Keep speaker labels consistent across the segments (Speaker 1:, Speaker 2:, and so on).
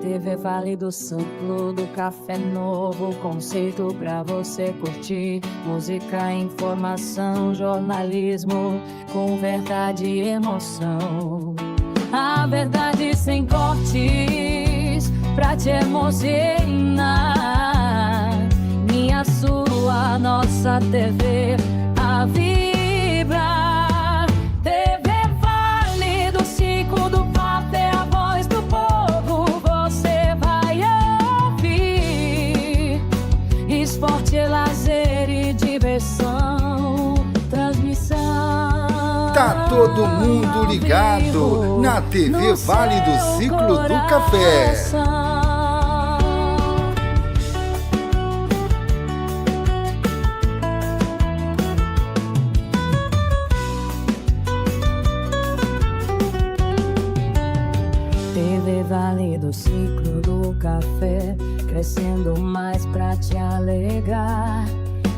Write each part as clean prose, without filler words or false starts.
Speaker 1: TV Vale do Ciclo do Café, novo conceito pra você curtir. Música, informação, jornalismo com verdade e emoção. A verdade sem cortes pra te emocionar. Minha, sua, nossa TV a vibrar. TV Vale do Ciclo do Café, a voz do povo você vai ouvir. Esporte, lazer e diversão. Transmissão.
Speaker 2: Tá todo mundo ligado na TV Vale do Ciclo do Café.
Speaker 1: TV Vale do Ciclo do Café, crescendo mais pra te alegar.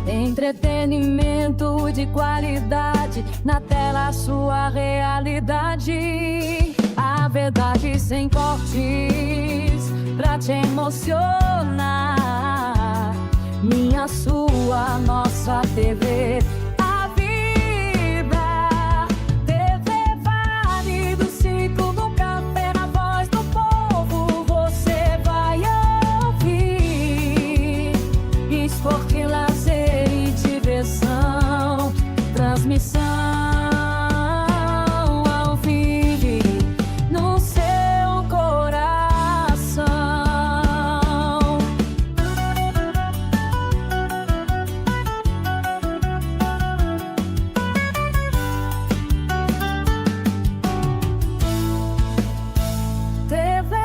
Speaker 1: Entretenimento de qualidade, na tela sua realidade. A verdade sem cortes pra te emocionar. Minha, sua, nossa TV a vibrar. TV Vale do Ciclo do Café, na voz do povo você vai ouvir. Esporte, lazer e diversão. Transmissão ao vivo no seu coração.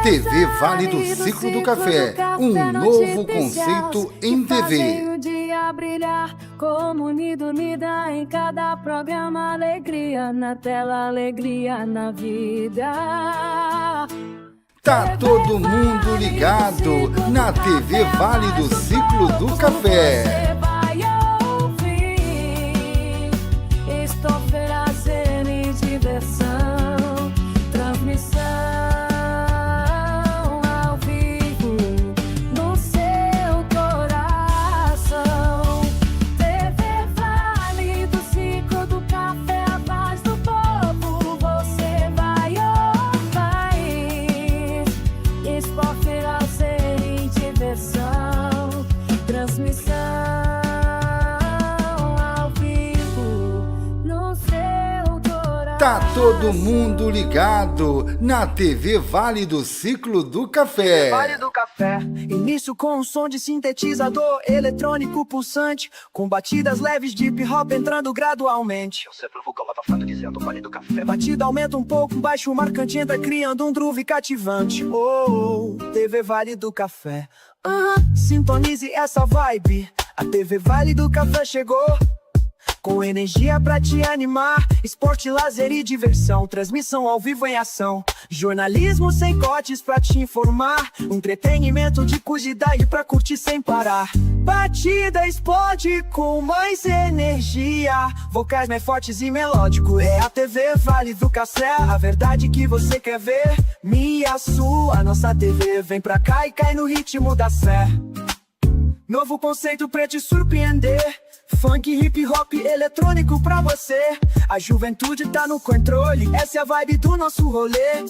Speaker 2: TV Vale do Ciclo do Café, um novo conceito em TV.
Speaker 1: O dia brilhar como unida em cada programa. Alegria na tela, alegria na vida.
Speaker 2: Tá todo mundo ligado na TV Vale do Ciclo do Café.
Speaker 1: Você vai ouvir. Esporte, lazer e diversão. Transmissão ao vivo no seu coração. TV Vale do Ciclo do Café, a voz do povo você vai ouvir. Esporte, lazer e diversão. Transmissão ao vivo no seu coração.
Speaker 2: Tá todo mundo ligado na TV Vale do Ciclo do Café.
Speaker 3: Vale do Café. Início com um som de sintetizador eletrônico pulsante, com batidas leves de hip hop entrando gradualmente.
Speaker 4: Eu sempre vulcão abafado dizendo Vale do Café.
Speaker 3: Batida aumenta um pouco, um baixo marcante entra criando um groove cativante. Oh, TV Vale do Café. Sintonize essa vibe. A TV Vale do Café chegou, com energia pra te animar. Esporte, lazer e diversão. Transmissão ao vivo em ação. Jornalismo sem cortes pra te informar. Entretenimento de qualidade pra curtir sem parar. Batida explode com mais energia. Vocais mais fortes e melódico. É a TV Vale do Café, a verdade que você quer ver. Minha, sua, nossa TV. Vem pra cá e cai no ritmo da sé. Novo conceito pra te surpreender. Funk, hip hop, eletrônico pra você. A juventude tá no controle, essa é a vibe do nosso rolê.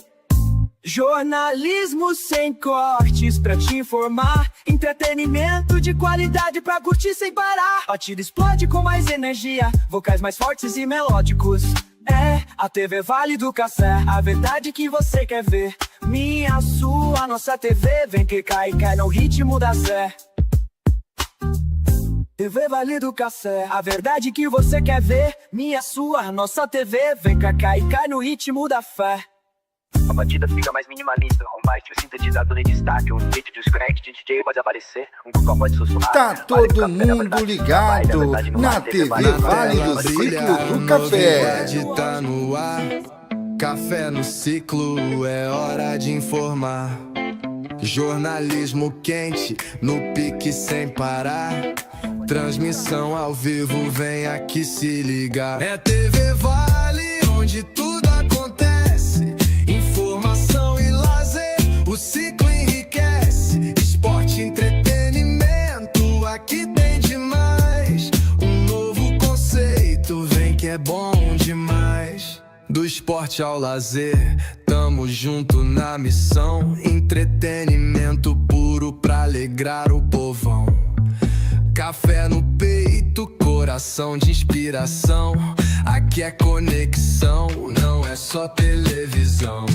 Speaker 3: Jornalismo sem cortes pra te informar. Entretenimento de qualidade pra curtir sem parar. Batida explode com mais energia. Vocais mais fortes e melódicos. É a TV Vale do Café, a verdade que você quer ver. Minha, sua, nossa TV. Vem que cai no ritmo da sé. TV Vale do Café, a verdade que você quer ver. Minha, sua, nossa TV. Vem cá, cai no ritmo da fé.
Speaker 4: A batida fica mais minimalista, um baixo sintetizador em destaque. Um beat de scratch de DJ pode aparecer, um vocal pode sussurrar.
Speaker 2: Tá todo mundo ligado na TV Vale do Ciclo do Café.
Speaker 5: Tá no ar, café no ciclo, é hora de informar. Jornalismo quente, no pique sem parar. Transmissão ao vivo, vem aqui se ligar. É TV Vale, onde onde tudo acontece. Informação e lazer, o ciclo enriquece. Esporte, entretenimento, aqui tem demais. Um novo conceito, vem que é bom demais. Do esporte ao lazer, tamo junto na missão. Entretenimento puro pra alegrar o povão. Café no peito, coração de inspiração. Aqui é conexão, não é só televisão.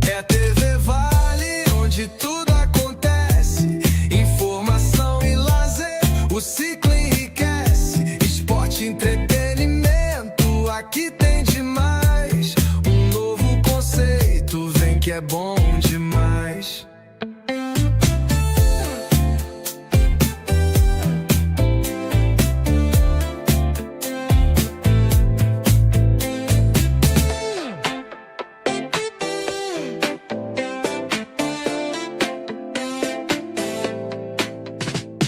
Speaker 5: É TV Vale, onde tudo acontece. Informação e lazer, o ciclo enriquece. Esporte, entretenimento, aqui tem demais. Um novo conceito, vem que é bom demais.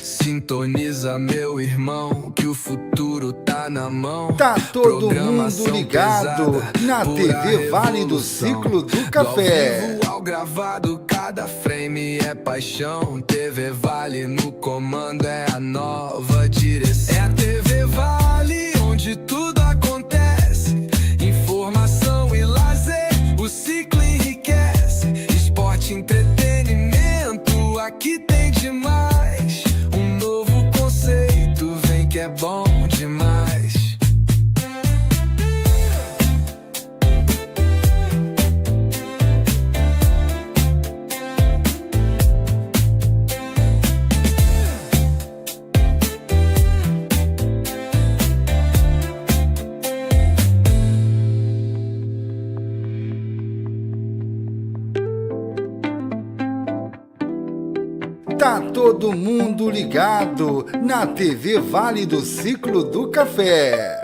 Speaker 5: Sintoniza, meu irmão, que o futuro tá na mão.
Speaker 2: Tá todo mundo ligado na TV Vale do Ciclo do Café.
Speaker 5: Do ao vivo ao gravado, cada frame é paixão. TV Vale no comando, é a nova direção. É a TV Vale, onde tudo acontece. Informação e lazer, o ciclo enriquece. Esporte, entretenimento, aqui tem demais. Um novo conceito, vem que é bom demais.
Speaker 2: Tá todo mundo ligado na TV Vale do Ciclo do Café.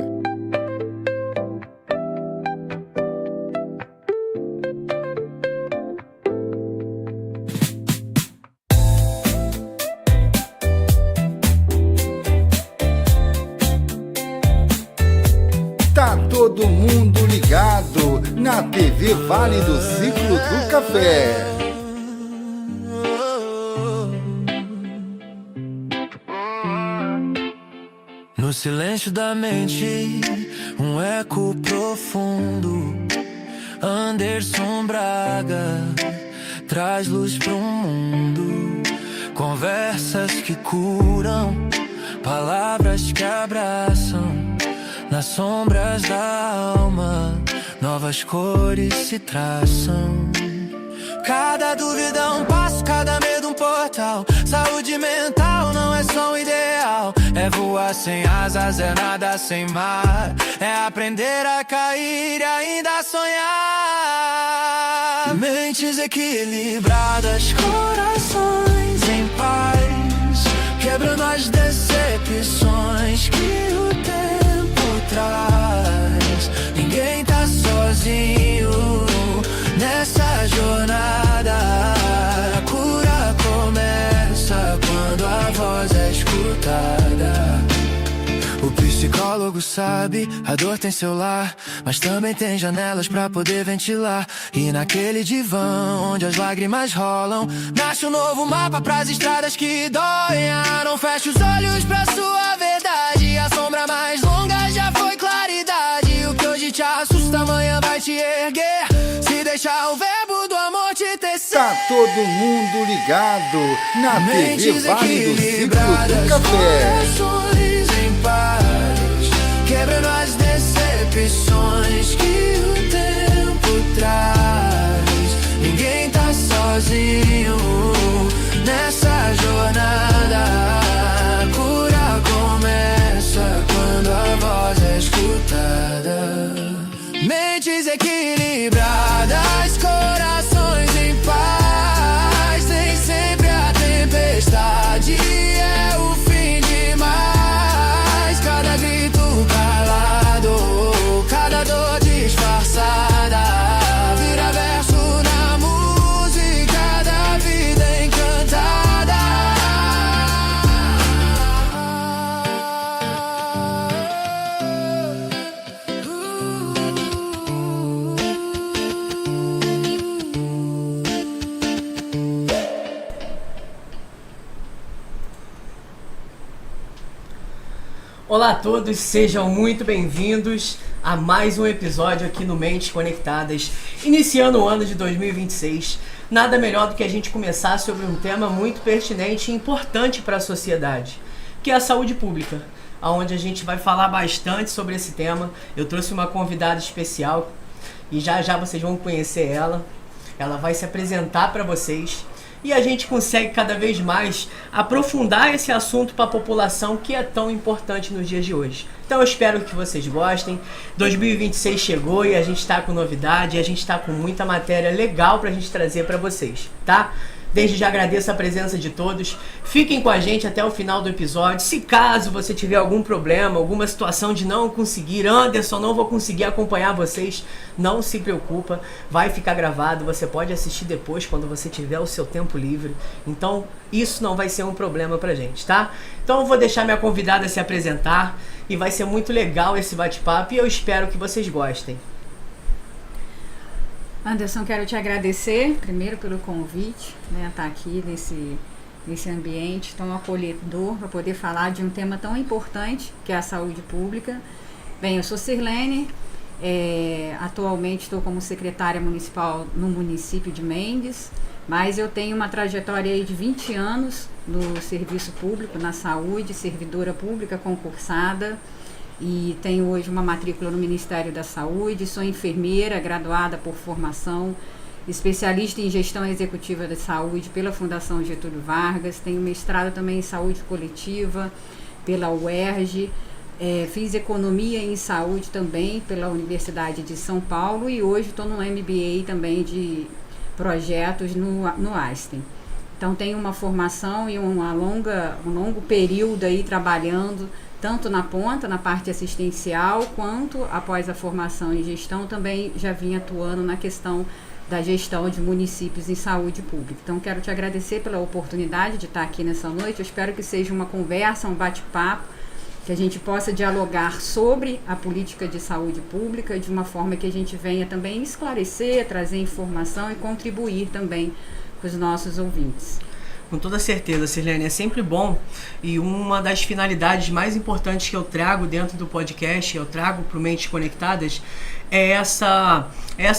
Speaker 2: Tá todo mundo ligado na TV Vale do Ciclo do Café.
Speaker 6: No silêncio da mente, um eco profundo. Anderson Braga traz luz pro mundo. Conversas que curam, palavras que abraçam. Nas sombras da alma, novas cores se traçam. Cada dúvida é um passo, cada medo um portal. Saúde mental não é só um ideal. É voar sem asas, é nada sem mar. É aprender a cair e ainda sonhar. Mentes equilibradas, corações em paz. Quebrando as decepções que o tempo traz. Ninguém tá sozinho nessa jornada. A cura começa quando a voz é escutada. O psicólogo sabe, a dor tem seu lar, mas também tem janelas pra poder ventilar. E naquele divã onde as lágrimas rolam, nasce um novo mapa pras estradas que doem. Não feche os olhos pra sua verdade. A sombra mais longa já foi claridade. O que hoje te assusta amanhã vai te erguer. Se deixar o verbo do amor te tecer.
Speaker 2: Tá todo mundo ligado na TV Vale do Ciclo do Café.
Speaker 6: Corações em paz, quebrando as decepções que o tempo traz. Ninguém tá sozinho nessa jornada. A cura começa quando a voz é escutada. Mentes equilibradas, corações em paz. Nem sempre a tempestade é o fim demais. Cada grito calado, cada dor disfarçada, vira verso na música da vida encantada.
Speaker 7: Olá a todos, sejam muito bem-vindos a mais um episódio aqui no Mentes Conectadas, iniciando o ano de 2026. Nada melhor do que a gente começar sobre um tema muito pertinente e importante para a sociedade, que é a saúde pública, onde a gente vai falar bastante sobre esse tema. Eu trouxe uma convidada especial e já já vocês vão conhecer ela. Ela vai se apresentar para vocês. E a gente consegue cada vez mais aprofundar esse assunto para a população que é tão importante nos dias de hoje. Então eu espero que vocês gostem. 2026 chegou e a gente está com novidade, a gente está com muita matéria legal para a gente trazer para vocês, tá? Desde já agradeço a presença de todos. Fiquem com a gente até o final do episódio. Se caso você tiver algum problema, alguma situação de não conseguir, Anderson, não vou conseguir acompanhar vocês, não se preocupa, vai ficar gravado, você pode assistir depois quando você tiver o seu tempo livre. Então isso não vai ser um problema pra gente, tá? Então eu vou deixar minha convidada se apresentar e vai ser muito legal esse bate-papo e eu espero que vocês gostem.
Speaker 8: Anderson, quero te agradecer primeiro pelo convite, né, estar aqui nesse ambiente tão acolhedor para poder falar de um tema tão importante que é a saúde pública. Bem, eu sou Sirlene, atualmente estou como secretária municipal no município de Mendes, mas eu tenho uma trajetória aí de 20 anos no serviço público, na saúde, servidora pública concursada. E tenho hoje uma matrícula no Ministério da Saúde, sou enfermeira, graduada por formação, especialista em gestão executiva da saúde pela Fundação Getúlio Vargas, tenho mestrado também em saúde coletiva pela UERJ, fiz economia em saúde também pela Universidade de São Paulo e hoje estou no MBA também de projetos no Einstein. Então tenho uma formação e um longo período aí trabalhando tanto na ponta, na parte assistencial, quanto após a formação em gestão, também já vim atuando na questão da gestão de municípios em saúde pública. Então, quero te agradecer pela oportunidade de estar aqui nessa noite. Eu espero que seja uma conversa, um bate-papo, que a gente possa dialogar sobre a política de saúde pública de uma forma que a gente venha também esclarecer, trazer informação e contribuir também com os nossos ouvintes.
Speaker 7: Com toda certeza, Sirlene, é sempre bom e uma das finalidades mais importantes que eu trago dentro do podcast, eu trago para o Mentes Conectadas, é essa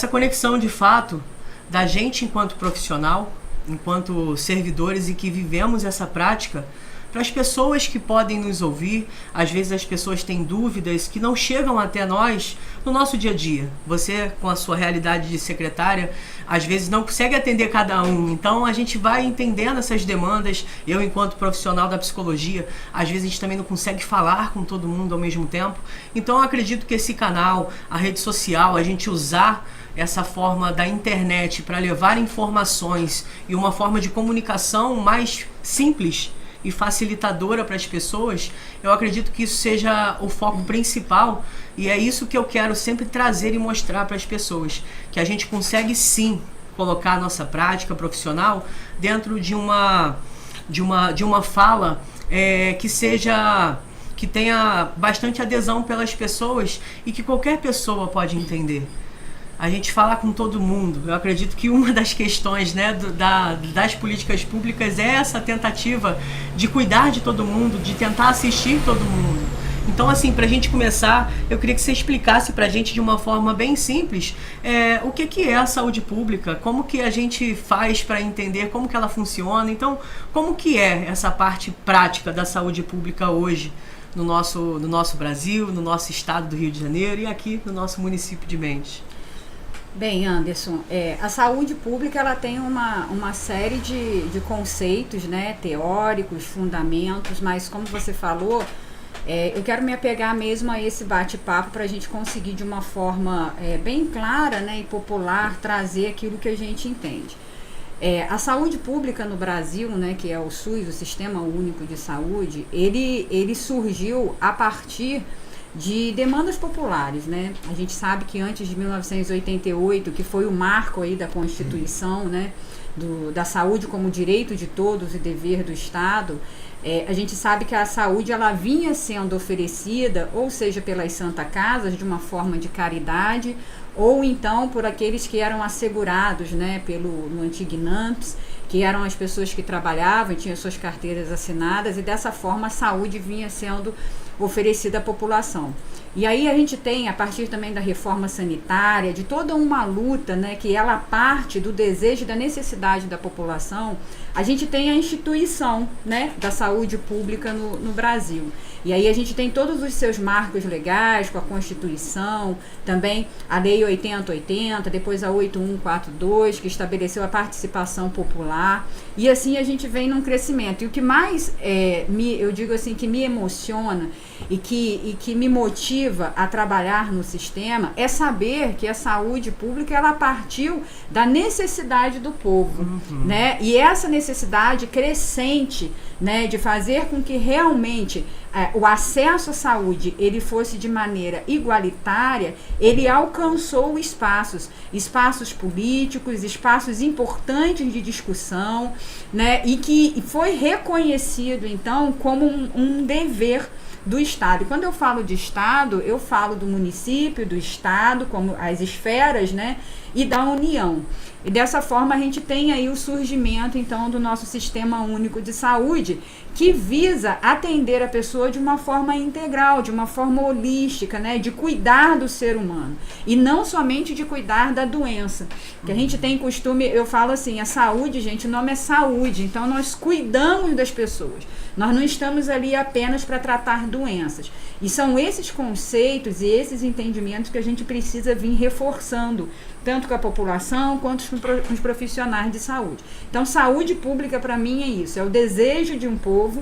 Speaker 7: conexão de fato da gente enquanto profissional, enquanto servidores e que vivemos essa prática para as pessoas que podem nos ouvir. Às vezes as pessoas têm dúvidas que não chegam até nós no nosso dia a dia. Você, com a sua realidade de secretária, às vezes não consegue atender cada um. Então a gente vai entendendo essas demandas. Eu, enquanto profissional da psicologia, às vezes a gente também não consegue falar com todo mundo ao mesmo tempo. Então eu acredito que esse canal, a rede social, a gente usar essa forma da internet para levar informações e uma forma de comunicação mais simples e facilitadora para as pessoas, eu acredito que isso seja o foco principal e é isso que eu quero sempre trazer e mostrar para as pessoas, que a gente consegue sim colocar a nossa prática profissional dentro de uma fala que tenha bastante adesão pelas pessoas e que qualquer pessoa pode entender. A gente falar com todo mundo. Eu acredito que uma das questões, né, das políticas públicas é essa tentativa de cuidar de todo mundo, de tentar assistir todo mundo. Então, assim, para a gente começar, eu queria que você explicasse para a gente de uma forma bem simples o que é a saúde pública, como que a gente faz para entender como que ela funciona. Então, como que é essa parte prática da saúde pública hoje no nosso Brasil, no nosso estado do Rio de Janeiro e aqui no nosso município de Mendes?
Speaker 8: Bem, Anderson, a saúde pública ela tem uma série de conceitos, né, teóricos, fundamentos, mas como você falou, eu quero me apegar mesmo a esse bate-papo para a gente conseguir de uma forma bem clara, né, e popular trazer aquilo que a gente entende. A saúde pública no Brasil, né, que é o SUS, o Sistema Único de Saúde, ele surgiu a partir de demandas populares, né? A gente sabe que antes de 1988, que foi o marco aí da Constituição, né, da saúde como direito de todos e dever do Estado, a gente sabe que a saúde ela vinha sendo oferecida, ou seja, pelas Santa Casas, de uma forma de caridade, ou então por aqueles que eram assegurados, né, no antigo INAMPS, que eram as pessoas que trabalhavam e tinham suas carteiras assinadas, e dessa forma a saúde vinha sendo oferecida à população. E aí a gente tem, a partir também da reforma sanitária, de toda uma luta, né, que ela parte do desejo e da necessidade da população, a gente tem a instituição, né, da saúde pública no Brasil. E aí a gente tem todos os seus marcos legais, com a Constituição, também a Lei 8080, depois a 8142, que estabeleceu a participação popular, e assim a gente vem num crescimento. E o que mais, eu digo assim, que me emociona e que me motiva a trabalhar no sistema é saber que a saúde pública, ela partiu da necessidade do povo, né? E essa necessidade crescente, né, de fazer com que realmente o acesso à saúde ele fosse de maneira igualitária, ele alcançou espaços políticos, espaços importantes de discussão, né, e que foi reconhecido então como um dever do Estado. E quando eu falo de Estado, eu falo do município, do Estado, como as esferas, né, e da União. E dessa forma a gente tem aí o surgimento então do nosso Sistema Único de Saúde, que visa atender a pessoa de uma forma integral, de uma forma holística, né, de cuidar do ser humano e não somente de cuidar da doença. Que a gente tem costume, eu falo assim, a saúde, gente, o nome é saúde, então nós cuidamos das pessoas. Nós não estamos ali apenas para tratar doenças. E são esses conceitos e esses entendimentos que a gente precisa vir reforçando, tanto com a população quanto com os profissionais de saúde. Então, saúde pública para mim é isso, é o desejo de um povo,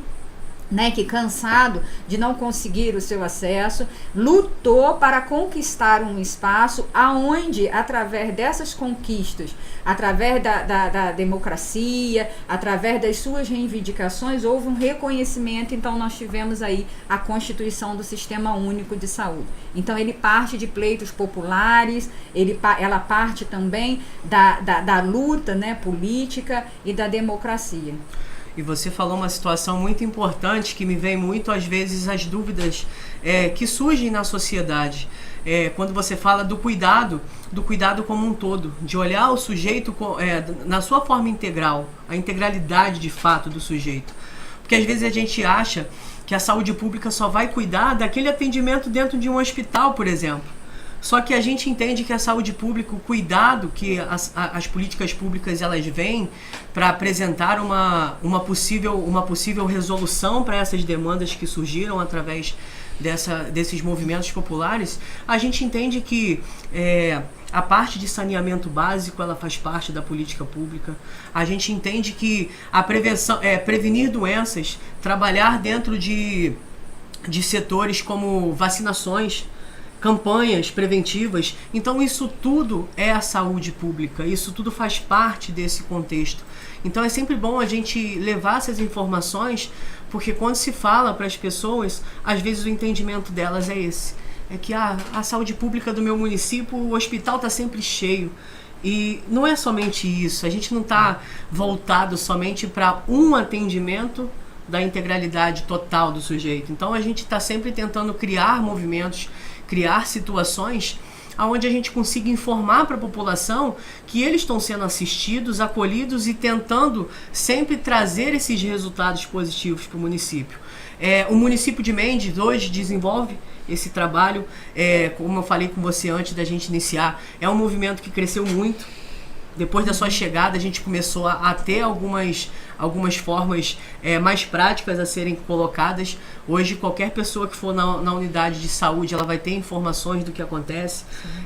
Speaker 8: né, que cansado de não conseguir o seu acesso, lutou para conquistar um espaço aonde, através dessas conquistas, através da democracia, através das suas reivindicações, houve um reconhecimento. Então nós tivemos aí a Constituição do Sistema Único de Saúde. Então ele parte de pleitos populares, ela parte também da luta, né, política e da democracia.
Speaker 7: E você falou uma situação muito importante que me vem muito, às vezes, as dúvidas que surgem na sociedade. Quando você fala do cuidado como um todo, de olhar o sujeito na sua forma integral, a integralidade de fato do sujeito. Porque às vezes a gente acha que a saúde pública só vai cuidar daquele atendimento dentro de um hospital, por exemplo. Só que a gente entende que a saúde pública, o cuidado que as políticas públicas elas vêm para apresentar uma possível resolução para essas demandas que surgiram através desses movimentos populares, a gente entende que a parte de saneamento básico ela faz parte da política pública. A gente entende que a prevenção, prevenir doenças, trabalhar dentro de setores como vacinações, campanhas preventivas. Então isso tudo é a saúde pública, isso tudo faz parte desse contexto. Então é sempre bom a gente levar essas informações, porque quando se fala para as pessoas, às vezes o entendimento delas é esse. É que a saúde pública do meu município, o hospital está sempre cheio. E não é somente isso, a gente não está voltado somente para um atendimento da integralidade total do sujeito. Então a gente está sempre tentando criar movimentos, criar situações onde a gente consiga informar para a população que eles estão sendo assistidos, acolhidos e tentando sempre trazer esses resultados positivos para o município. O município de Mendes hoje desenvolve esse trabalho, como eu falei com você antes da gente iniciar, é um movimento que cresceu muito. Depois da sua chegada, a gente começou a ter algumas formas mais práticas a serem colocadas. Hoje, qualquer pessoa que for na unidade de saúde, ela vai ter informações do que acontece.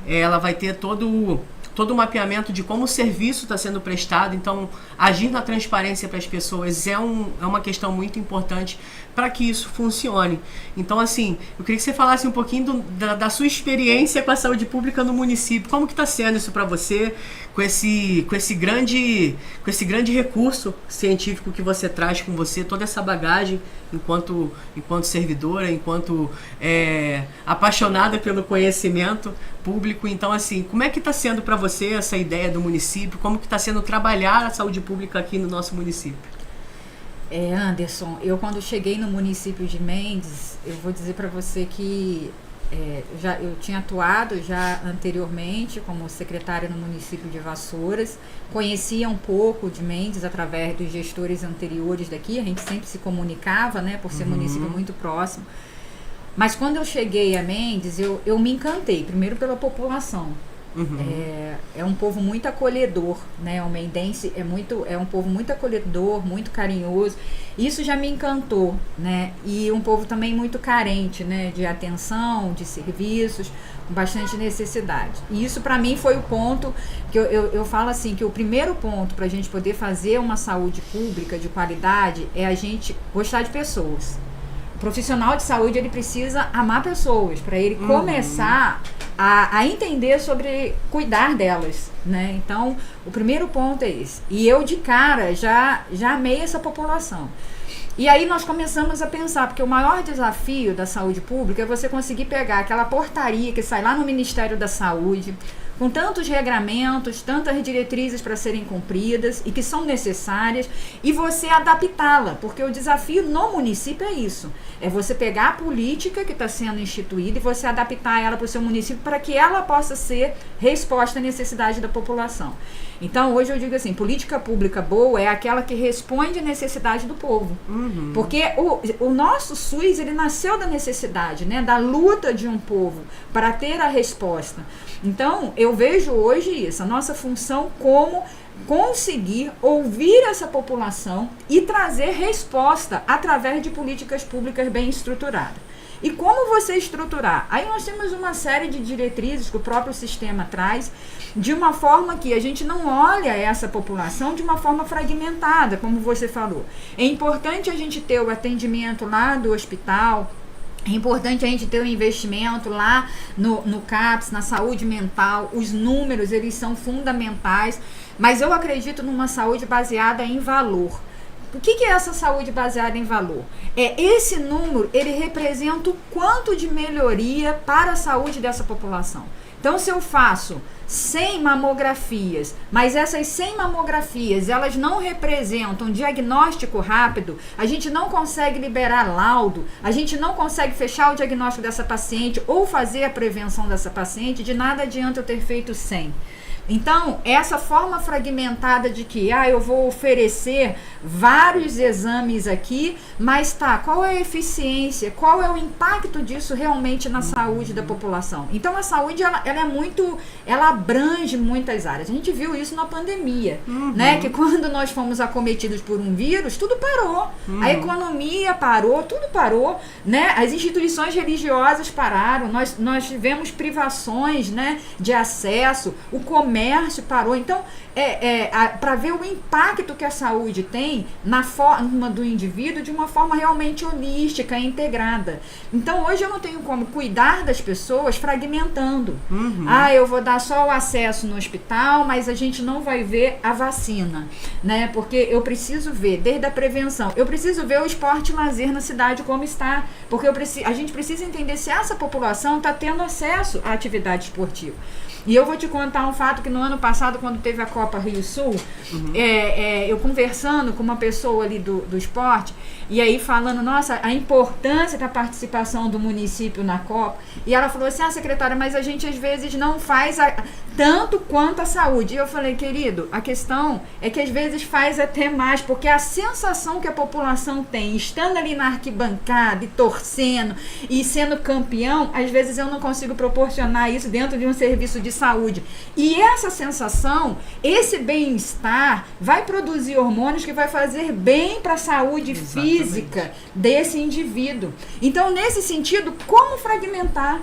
Speaker 7: Ela vai ter todo o mapeamento de como o serviço está sendo prestado. Então, agir na transparência para as pessoas é uma questão muito importante para que isso funcione. Então, assim, eu queria que você falasse um pouquinho da sua experiência com a saúde pública no município. Como que está sendo isso para você, com esse grande recurso científico que você traz com você, toda essa bagagem enquanto servidora, enquanto apaixonada pelo conhecimento público. Então, assim, como é que está sendo para você essa ideia do município? Como que está sendo trabalhar a saúde pública aqui no nosso município?
Speaker 8: Anderson, eu quando cheguei no município de Mendes, eu vou dizer para você que eu tinha atuado já anteriormente como secretária no município de Vassouras, conhecia um pouco de Mendes através dos gestores anteriores daqui, a gente sempre se comunicava, né, por ser município muito próximo, Mas quando eu cheguei a Mendes, eu me encantei, primeiro pela população. É um povo muito acolhedor, né? O mendense é um povo muito acolhedor, muito carinhoso. Isso já me encantou, né? E um povo também muito carente, né? De atenção, de serviços, com bastante necessidade. E isso para mim foi o ponto que eu falo assim, que o primeiro ponto para a gente poder fazer uma saúde pública de qualidade é a gente gostar de pessoas. O profissional de saúde, ele precisa amar pessoas para ele começar a entender sobre cuidar delas, né? Então, o primeiro ponto é esse. E eu, de cara, já amei essa população. E aí nós começamos a pensar, porque o maior desafio da saúde pública é você conseguir pegar aquela portaria que sai lá no Ministério da Saúde, com tantos regramentos, tantas diretrizes para serem cumpridas e que são necessárias, e você adaptá-la, porque o desafio no município é isso, é você pegar a política que está sendo instituída e você adaptar ela para o seu município para que ela possa ser resposta à necessidade da população. Então, hoje eu digo assim, política pública boa é aquela que responde à necessidade do povo. Porque o nosso SUS, ele nasceu da necessidade, né? Da luta de um povo para ter a resposta. Então, eu vejo hoje isso, a nossa função como conseguir ouvir essa população e trazer resposta através de políticas públicas bem estruturadas. E como você estruturar? Aí nós temos uma série de diretrizes que o próprio sistema traz, de uma forma que a gente não olha essa população de uma forma fragmentada, como você falou. É importante a gente ter o atendimento lá do hospital, é importante a gente ter um investimento lá no CAPS, na saúde mental. Os números, eles são fundamentais, mas eu acredito numa saúde baseada em valor. O que é essa saúde baseada em valor? Esse número, ele representa o quanto de melhoria para a saúde dessa população. Então, se eu faço 100 mamografias, mas essas 100 mamografias, elas não representam diagnóstico rápido, a gente não consegue liberar laudo, a gente não consegue fechar o diagnóstico dessa paciente ou fazer a prevenção dessa paciente, de nada adianta eu ter feito 100. Então, essa forma fragmentada de que eu vou oferecer vários exames aqui, mas qual é a eficiência, qual é o impacto disso realmente na saúde da população? Então, a saúde, ela abrange muitas áreas. A gente viu isso na pandemia, né? Que quando nós fomos acometidos por um vírus, tudo parou. A economia parou, tudo parou, né? As instituições religiosas pararam, nós tivemos privações, né, de acesso, o comércio parou. Então, para ver o impacto que a saúde tem na forma do indivíduo de uma forma realmente holística, integrada. Então, hoje eu não tenho como cuidar das pessoas fragmentando. Eu vou dar só o acesso no hospital, mas a gente não vai ver a vacina, né? Porque eu preciso ver desde a prevenção, eu preciso ver o esporte e lazer na cidade como está, porque a gente precisa entender se essa população está tendo acesso à atividade esportiva. E eu vou te contar um fato que no ano passado, quando teve a Copa Rio Sul, eu conversando com uma pessoa ali do esporte, e aí falando, nossa, a importância da participação do município na Copa, e ela falou assim, secretária, mas a gente às vezes não faz tanto quanto a saúde. E eu falei, querido, a questão é que às vezes faz até mais, porque a sensação que a população tem, estando ali na arquibancada e torcendo e sendo campeão, às vezes eu não consigo proporcionar isso dentro de um serviço de saúde. E essa sensação, esse bem-estar, vai produzir hormônios que vai fazer bem para a saúde física desse indivíduo. Então, nesse sentido, como fragmentar?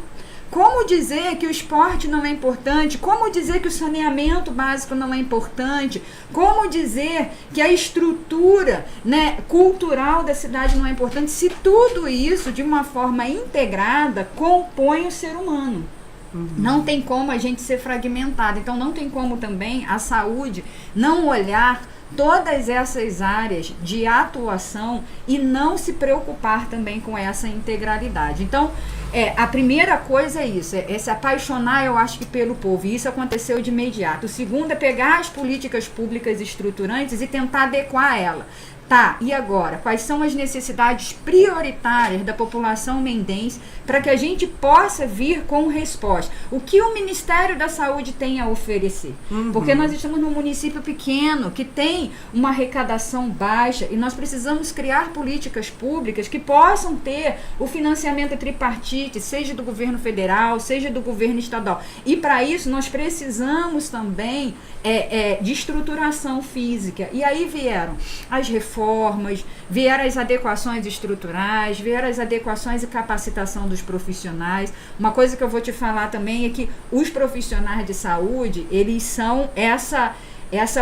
Speaker 8: Como dizer que o esporte não é importante? Como dizer que o saneamento básico não é importante? Como dizer que a estrutura, né, cultural da cidade não é importante? Se tudo isso, de uma forma integrada, compõe o ser humano. Não tem como a gente ser fragmentado. Então, não tem como também a saúde não olhar todas essas áreas de atuação e não se preocupar também com essa integralidade. Então, a primeira coisa é isso, é se apaixonar, eu acho que pelo povo, e isso aconteceu de imediato. O segundo é pegar as políticas públicas estruturantes e tentar adequar ela. Tá, e agora? Quais são as necessidades prioritárias da população mendense para que a gente possa vir com resposta? O que o Ministério da Saúde tem a oferecer? Porque nós estamos num município pequeno, que tem uma arrecadação baixa, e nós precisamos criar políticas públicas que possam ter o financiamento tripartite, seja do governo federal, seja do governo estadual. E para isso nós precisamos também de estruturação física. E aí vieram as reformas, vieram as adequações estruturais, vieram as adequações e capacitação dos profissionais. Uma coisa que eu vou te falar também é que os profissionais de saúde, eles são essa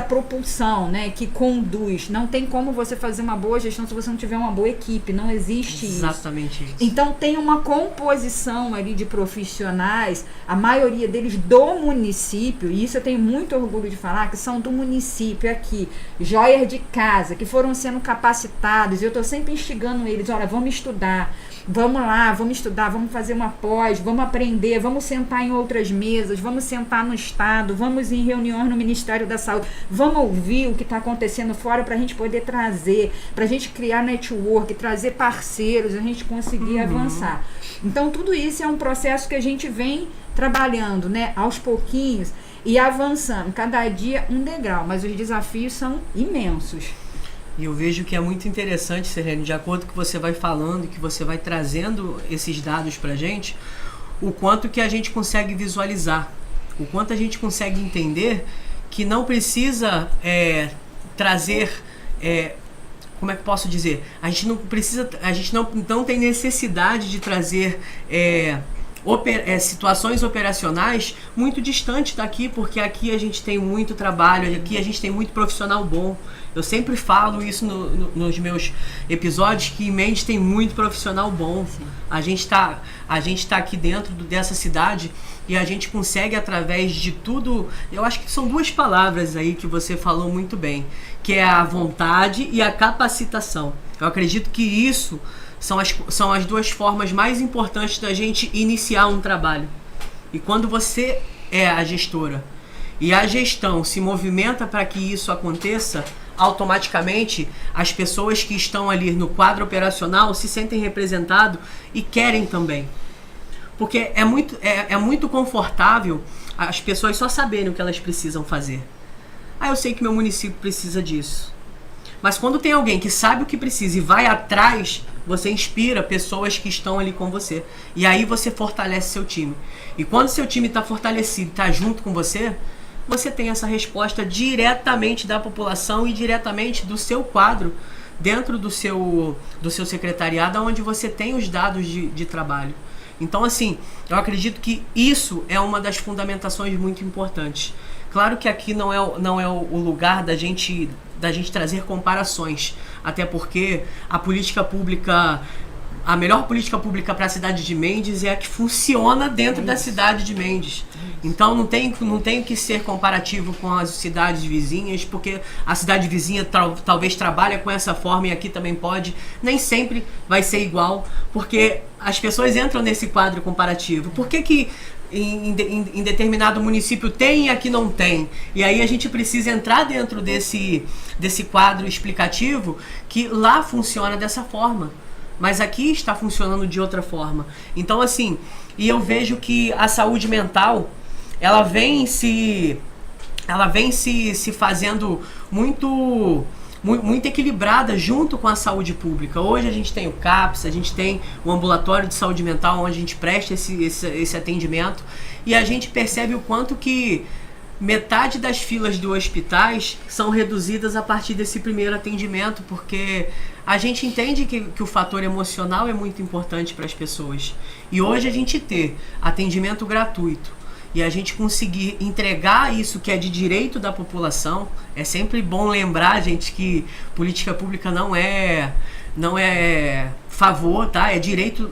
Speaker 8: propulsão, né, que conduz. Não tem como você fazer uma boa gestão se você não tiver uma boa equipe, não existe
Speaker 7: Exatamente isso.
Speaker 8: Então tem uma composição ali de profissionais, a maioria deles do município, e isso eu tenho muito orgulho de falar, que são do município aqui, joias de casa, que foram sendo capacitados, e eu estou sempre instigando eles, olha, vamos estudar, vamos lá, vamos estudar, vamos fazer uma pós, vamos aprender, vamos sentar em outras mesas, vamos sentar no Estado, vamos em reuniões no Ministério da Saúde, vamos ouvir o que está acontecendo fora para a gente poder trazer, para a gente criar network, trazer parceiros, a gente conseguir avançar. Então tudo isso é um processo que a gente vem trabalhando, né, aos pouquinhos e avançando, cada dia um degrau, mas os desafios são imensos.
Speaker 7: E eu vejo que é muito interessante, Sirlene, de acordo com o que você vai falando, que você vai trazendo esses dados pra gente, o quanto que a gente consegue visualizar, o quanto a gente consegue entender que não precisa trazer, como é que posso dizer? A gente não precisa, a gente não tem necessidade de trazer situações operacionais muito distantes daqui, porque aqui a gente tem muito trabalho, aqui a gente tem muito profissional bom. Eu sempre falo isso nos meus episódios, que em Mendes tem muito profissional bom. A gente tá aqui dentro dessa cidade e a gente consegue, através de tudo, eu acho que são duas palavras aí que você falou muito bem, que é a vontade e a capacitação. Eu acredito que isso são as duas formas mais importantes da gente iniciar um trabalho. E quando você é a gestora e a gestão se movimenta para que isso aconteça, automaticamente as pessoas que estão ali no quadro operacional se sentem representados e querem também. Porque é muito confortável as pessoas só saberem o que elas precisam fazer. Eu sei que meu município precisa disso. Mas quando tem alguém que sabe o que precisa e vai atrás, você inspira pessoas que estão ali com você. E aí você fortalece seu time. E quando seu time está fortalecido, está junto com você, você tem essa resposta diretamente da população e diretamente do seu quadro, dentro do seu secretariado, onde você tem os dados de trabalho. Então, assim, eu acredito que isso é uma das fundamentações muito importantes. Claro que aqui não é o lugar da gente trazer comparações, até porque a política pública, a melhor política pública para a cidade de Mendes é a que funciona dentro da cidade de Mendes. Então não tem que ser comparativo com as cidades vizinhas, porque a cidade vizinha talvez trabalhe com essa forma e aqui também pode. Nem sempre vai ser igual, porque as pessoas entram nesse quadro comparativo. Por que em determinado município tem e aqui não tem? E aí a gente precisa entrar dentro desse quadro explicativo, que lá funciona dessa forma, mas aqui está funcionando de outra forma. Então, assim, e eu vejo que a saúde mental, ela vem se fazendo muito equilibrada junto com a saúde pública. Hoje a gente tem o CAPS, a gente tem o ambulatório de saúde mental, onde a gente presta esse atendimento, e a gente percebe o quanto que metade das filas dos hospitais são reduzidas a partir desse primeiro atendimento, porque a gente entende que o fator emocional é muito importante para as pessoas. E hoje a gente ter atendimento gratuito e a gente conseguir entregar isso que é de direito da população, é sempre bom lembrar, gente, que política pública não é favor, tá? É direito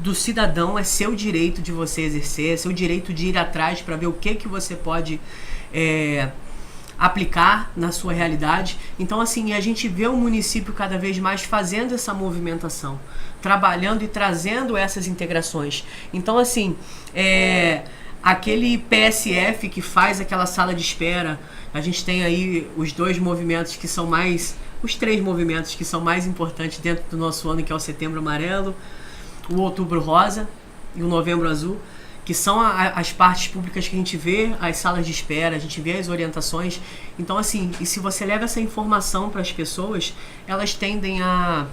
Speaker 7: do cidadão, é seu direito de você exercer, é seu direito de ir atrás para ver o que você pode aplicar na sua realidade. Então, assim, a gente vê o município cada vez mais fazendo essa movimentação, trabalhando e trazendo essas integrações. Então, assim, aquele PSF que faz aquela sala de espera, a gente tem aí os dois movimentos que são mais os 3 movimentos que são mais importantes dentro do nosso ano, que é o Setembro Amarelo, o Outubro Rosa e o Novembro Azul, que são as partes públicas que a gente vê, as salas de espera, a gente vê as orientações. Então, assim, e se você leva essa informação para as pessoas, elas tendem a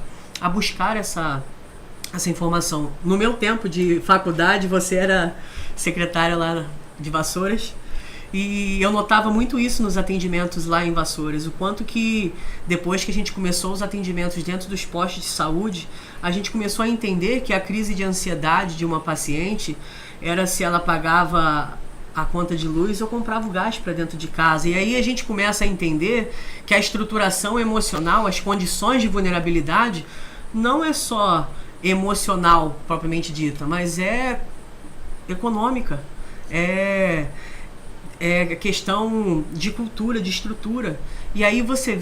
Speaker 7: buscar essa informação. No meu tempo de faculdade, você era secretária lá de Vassouras, e eu notava muito isso nos atendimentos lá em Vassouras, o quanto que depois que a gente começou os atendimentos dentro dos postos de saúde, a gente começou a entender que a crise de ansiedade de uma paciente era se ela pagava a conta de luz ou comprava o gás para dentro de casa. E aí a gente começa a entender que a estruturação emocional, as condições de vulnerabilidade, não é só emocional propriamente dita, mas é econômica, é questão de cultura, de estrutura. E aí você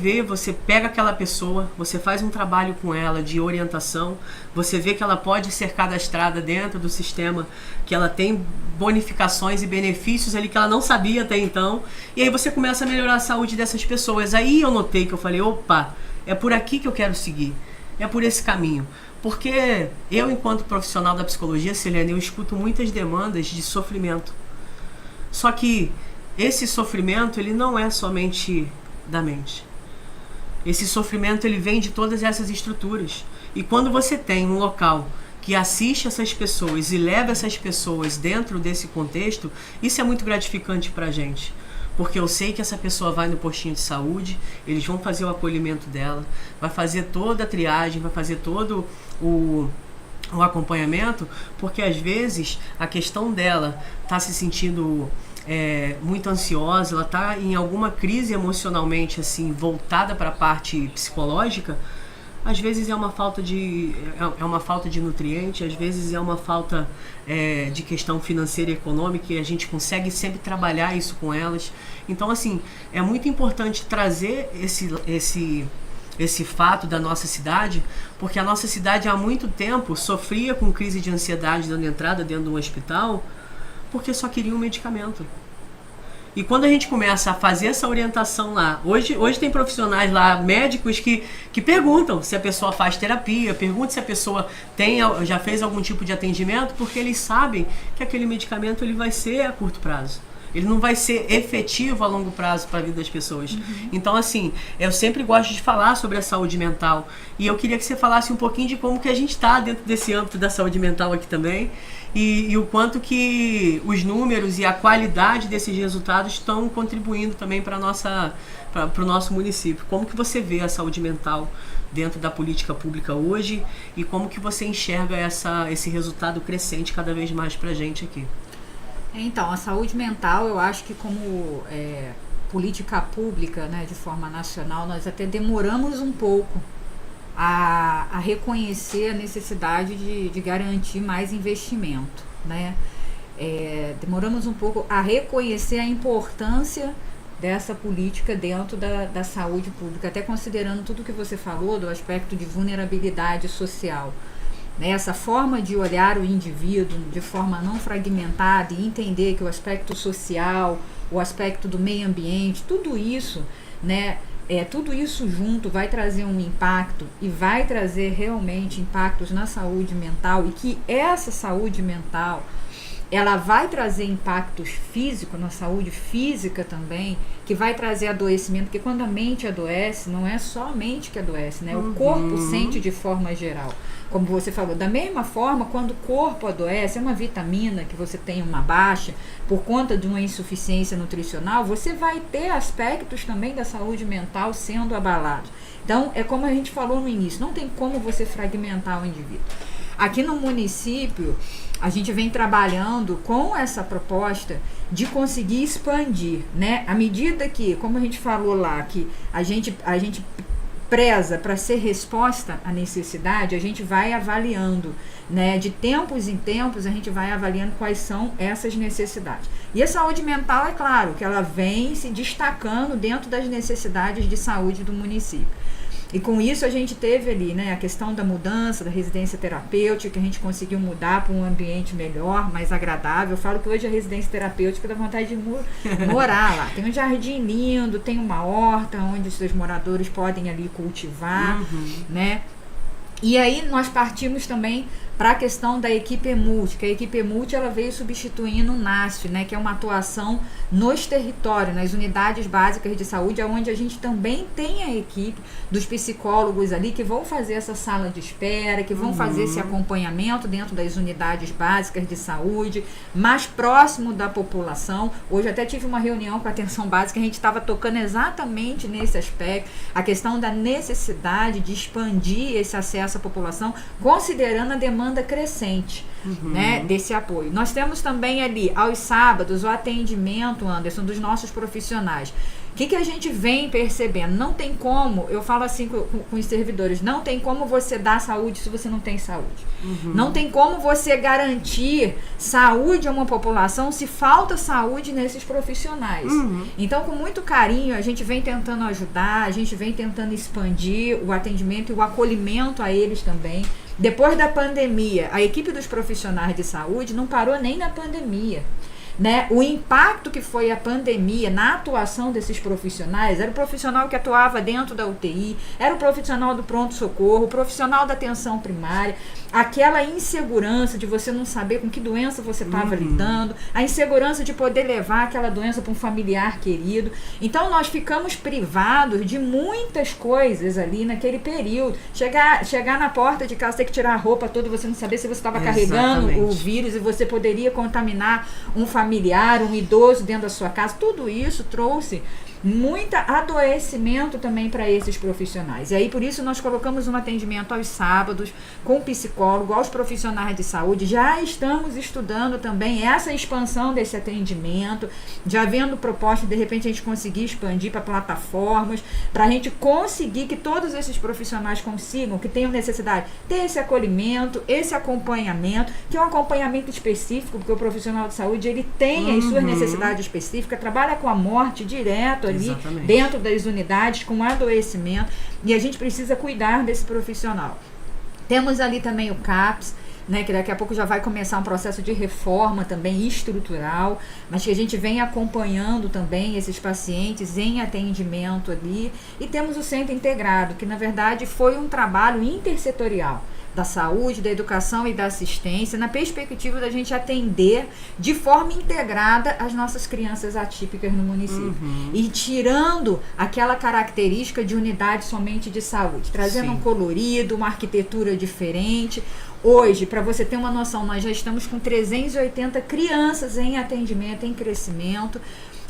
Speaker 7: pega aquela pessoa, você faz um trabalho com ela de orientação, você vê que ela pode ser cadastrada dentro do sistema, que ela tem bonificações e benefícios ali que ela não sabia até então, e aí você começa a melhorar a saúde dessas pessoas. Aí eu notei que eu falei, opa, é por aqui que eu quero seguir, é por esse caminho. Porque eu, enquanto profissional da psicologia, Silene, eu escuto muitas demandas de sofrimento. Só que esse sofrimento, ele não é somente da mente. Esse sofrimento, ele vem de todas essas estruturas. E quando você tem um local que assiste essas pessoas e leva essas pessoas dentro desse contexto, isso é muito gratificante pra gente. Porque eu sei que essa pessoa vai no postinho de saúde, eles vão fazer o acolhimento dela, vai fazer toda a triagem, vai fazer todo o acompanhamento, porque às vezes a questão dela tá se sentindo muito ansiosa, ela tá em alguma crise emocionalmente assim, voltada para a parte psicológica. Às vezes é uma falta de nutriente, às vezes é uma falta de questão financeira e econômica, e a gente consegue sempre trabalhar isso com elas. Então, assim, é muito importante trazer esse fato da nossa cidade, porque a nossa cidade há muito tempo sofria com crise de ansiedade dando entrada dentro de um hospital, porque só queria um medicamento. E quando a gente começa a fazer essa orientação lá, hoje tem profissionais lá, médicos, que perguntam se a pessoa faz terapia, perguntam se a pessoa já fez algum tipo de atendimento, porque eles sabem que aquele medicamento ele vai ser a curto prazo. Ele não vai ser efetivo a longo prazo para a vida das pessoas. Uhum. Então, assim, eu sempre gosto de falar sobre a saúde mental. E eu queria que você falasse um pouquinho de como que a gente está dentro desse âmbito da saúde mental aqui também. E o quanto que os números e a qualidade desses resultados estão contribuindo também para o nosso município. Como que você vê a saúde mental dentro da política pública hoje e como que você enxerga esse resultado crescente cada vez mais para a gente aqui?
Speaker 8: Então, a saúde mental, eu acho que como política pública, né, de forma nacional, nós até demoramos um pouco a reconhecer a necessidade de garantir mais investimento, né? Demoramos um pouco a reconhecer a importância dessa política dentro da saúde pública, até considerando tudo que você falou do aspecto de vulnerabilidade social. Essa forma de olhar o indivíduo de forma não fragmentada e entender que o aspecto social, o aspecto do meio ambiente, tudo isso, né, tudo isso junto vai trazer um impacto e vai trazer realmente impactos na saúde mental, e que essa saúde mental ela vai trazer impactos físicos, na saúde física também, que vai trazer adoecimento, porque quando a mente adoece, não é só a mente que adoece, né? O corpo sente de forma geral. Como você falou, da mesma forma, quando o corpo adoece, é uma vitamina que você tem uma baixa, por conta de uma insuficiência nutricional, você vai ter aspectos também da saúde mental sendo abalados. Então, é como a gente falou no início, não tem como você fragmentar o indivíduo. Aqui no município, a gente vem trabalhando com essa proposta de conseguir expandir, né? À medida que, como a gente falou lá, que a gente preza para ser resposta à necessidade, a gente vai avaliando, né? De tempos em tempos, a gente vai avaliando quais são essas necessidades. E a saúde mental, é claro, que ela vem se destacando dentro das necessidades de saúde do município. E com isso a gente teve ali, né, a questão da mudança da residência terapêutica, que a gente conseguiu mudar para um ambiente melhor, mais agradável. Eu falo que hoje a residência terapêutica dá vontade de morar lá. Tem um jardim lindo, tem uma horta onde os seus moradores podem ali cultivar, né? E aí nós partimos também para a questão da equipe EMULT, que a equipe EMULT ela veio substituindo o NASF, né, que é uma atuação nos territórios, nas unidades básicas de saúde, onde a gente também tem a equipe dos psicólogos ali que vão fazer essa sala de espera, que vão fazer esse acompanhamento dentro das unidades básicas de saúde, mais próximo da população. Hoje até tive uma reunião com a atenção básica, a gente estava tocando exatamente nesse aspecto, a questão da necessidade de expandir esse acesso à população, considerando a demanda crescente, né, desse apoio. Nós temos também ali, aos sábados, o atendimento, Anderson, dos nossos profissionais. O que a gente vem percebendo? Não tem como, eu falo assim com os servidores, não tem como você dar saúde se você não tem saúde. Não tem como você garantir saúde a uma população se falta saúde nesses profissionais. Então, com muito carinho, a gente vem tentando ajudar, a gente vem tentando expandir o atendimento e o acolhimento a eles também. Depois da pandemia, a equipe dos profissionais de saúde não parou nem na pandemia, né? O impacto que foi a pandemia na atuação desses profissionais, era o profissional que atuava dentro da UTI, era o profissional do pronto-socorro, o profissional da atenção primária, aquela insegurança de você não saber com que doença você estava lidando, a insegurança de poder levar aquela doença para um familiar querido. Então nós ficamos privados de muitas coisas ali naquele período. Chegar na porta de casa, ter que tirar a roupa toda, você não saber se você estava carregando o vírus e você poderia contaminar um familiar, um idoso dentro da sua casa. Tudo isso trouxe muito adoecimento também para esses profissionais. E aí, por isso, nós colocamos um atendimento aos sábados, com psicólogo, aos profissionais de saúde. Já estamos estudando também essa expansão desse atendimento, já vendo proposta, de repente, a gente conseguir expandir para plataformas, para a gente conseguir que todos esses profissionais consigam, que tenham necessidade, ter esse acolhimento, esse acompanhamento, que é um acompanhamento específico, porque o profissional de saúde, ele tem as suas necessidades específicas, trabalha com a morte direto ali, dentro das unidades, com adoecimento, e a gente precisa cuidar desse profissional. Temos ali também o CAPS, né, que daqui a pouco já vai começar um processo de reforma também estrutural, mas que a gente vem acompanhando também esses pacientes em atendimento ali. E temos o Centro Integrado, que na verdade foi um trabalho intersetorial da saúde, da educação e da assistência, na perspectiva da gente atender de forma integrada as nossas crianças atípicas no município. E tirando aquela característica de unidade somente de saúde, trazendo um colorido, uma arquitetura diferente. Hoje, para você ter uma noção, nós já estamos com 380 crianças em atendimento, em crescimento.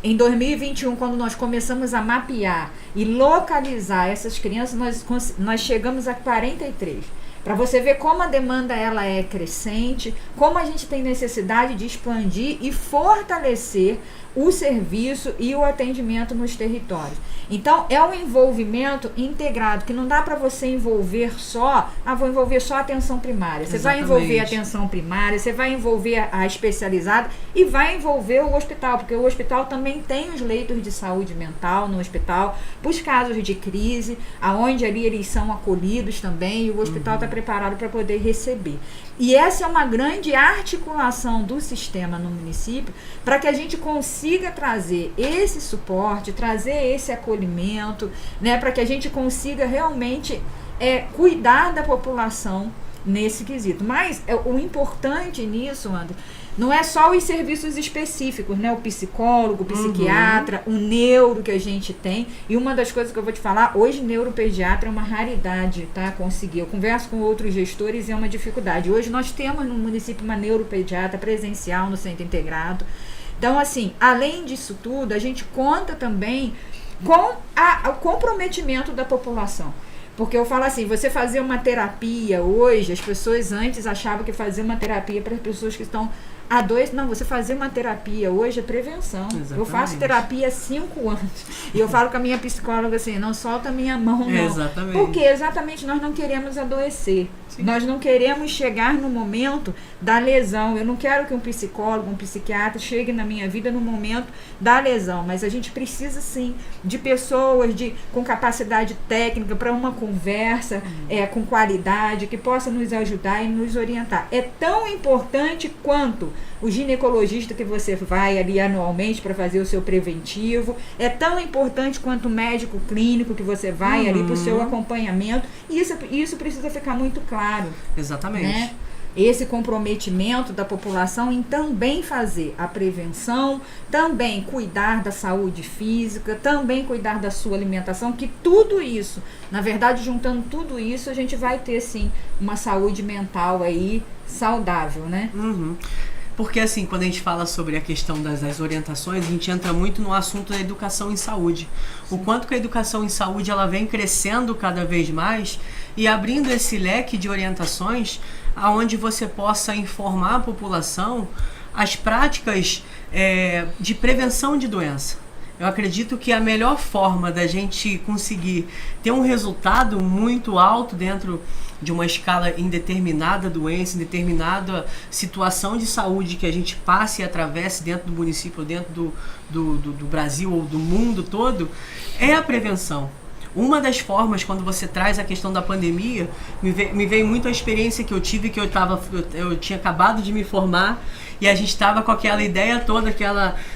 Speaker 8: Em 2021, quando nós começamos a mapear e localizar essas crianças, nós chegamos a 43. Para você ver como a demanda ela é crescente, como a gente tem necessidade de expandir e fortalecer o serviço e o atendimento nos territórios. Então, é um envolvimento integrado, que não dá para você envolver só, vou envolver só a atenção primária. Você vai envolver a atenção primária, você vai envolver a especializada e vai envolver o hospital, porque o hospital também tem os leitos de saúde mental no hospital, para os casos de crise, aonde ali eles são acolhidos também, e o hospital está preparado para poder receber. E essa é uma grande articulação do sistema no município, para que a gente consiga trazer esse suporte, trazer esse acolhimento, né, para que a gente consiga realmente cuidar da população nesse quesito. Mas o importante nisso, André, não é só os serviços específicos, né? O psicólogo, o psiquiatra, o neuro que a gente tem. E uma das coisas que eu vou te falar, hoje neuropediatra é uma raridade, tá? Conseguir. Eu converso com outros gestores e é uma dificuldade. Hoje nós temos no município uma neuropediatra presencial no Centro Integrado. Então, assim, além disso tudo, a gente conta também com o comprometimento da população. Porque eu falo assim, você fazer uma terapia hoje, as pessoas antes achavam que fazer uma terapia para as pessoas que estão não, você fazer uma terapia hoje é prevenção. Exatamente. Eu faço terapia há 5 anos. E eu falo com a minha psicóloga assim, não solta a minha mão, não. Exatamente. Porque exatamente nós não queremos adoecer. Nós não queremos chegar no momento da lesão. Eu não quero que um psicólogo, um psiquiatra chegue na minha vida no momento da lesão, mas a gente precisa sim de pessoas com capacidade técnica para uma conversa com qualidade, que possa nos ajudar e nos orientar. É tão importante quanto o ginecologista que você vai ali anualmente para fazer o seu preventivo, é tão importante quanto o médico clínico que você vai ali para o seu acompanhamento. Isso precisa ficar muito claro.
Speaker 7: Exatamente.
Speaker 8: Né? Esse comprometimento da população em também fazer a prevenção, também cuidar da saúde física, também cuidar da sua alimentação, que tudo isso, na verdade, juntando tudo isso, a gente vai ter sim uma saúde mental aí saudável, né?
Speaker 7: Porque assim, quando a gente fala sobre a questão das orientações, a gente entra muito no assunto da educação em saúde. O quanto que a educação em saúde ela vem crescendo cada vez mais e abrindo esse leque de orientações aonde você possa informar a população as práticas de prevenção de doença. Eu acredito que a melhor forma da gente conseguir ter um resultado muito alto dentro de uma escala em determinada doença, em determinada situação de saúde que a gente passe e atravesse dentro do município, dentro do Brasil ou do mundo todo, é a prevenção. Uma das formas, quando você traz a questão da pandemia, me veio muito a experiência que eu tive, que eu tinha acabado de me formar e a gente estava com aquela ideia toda,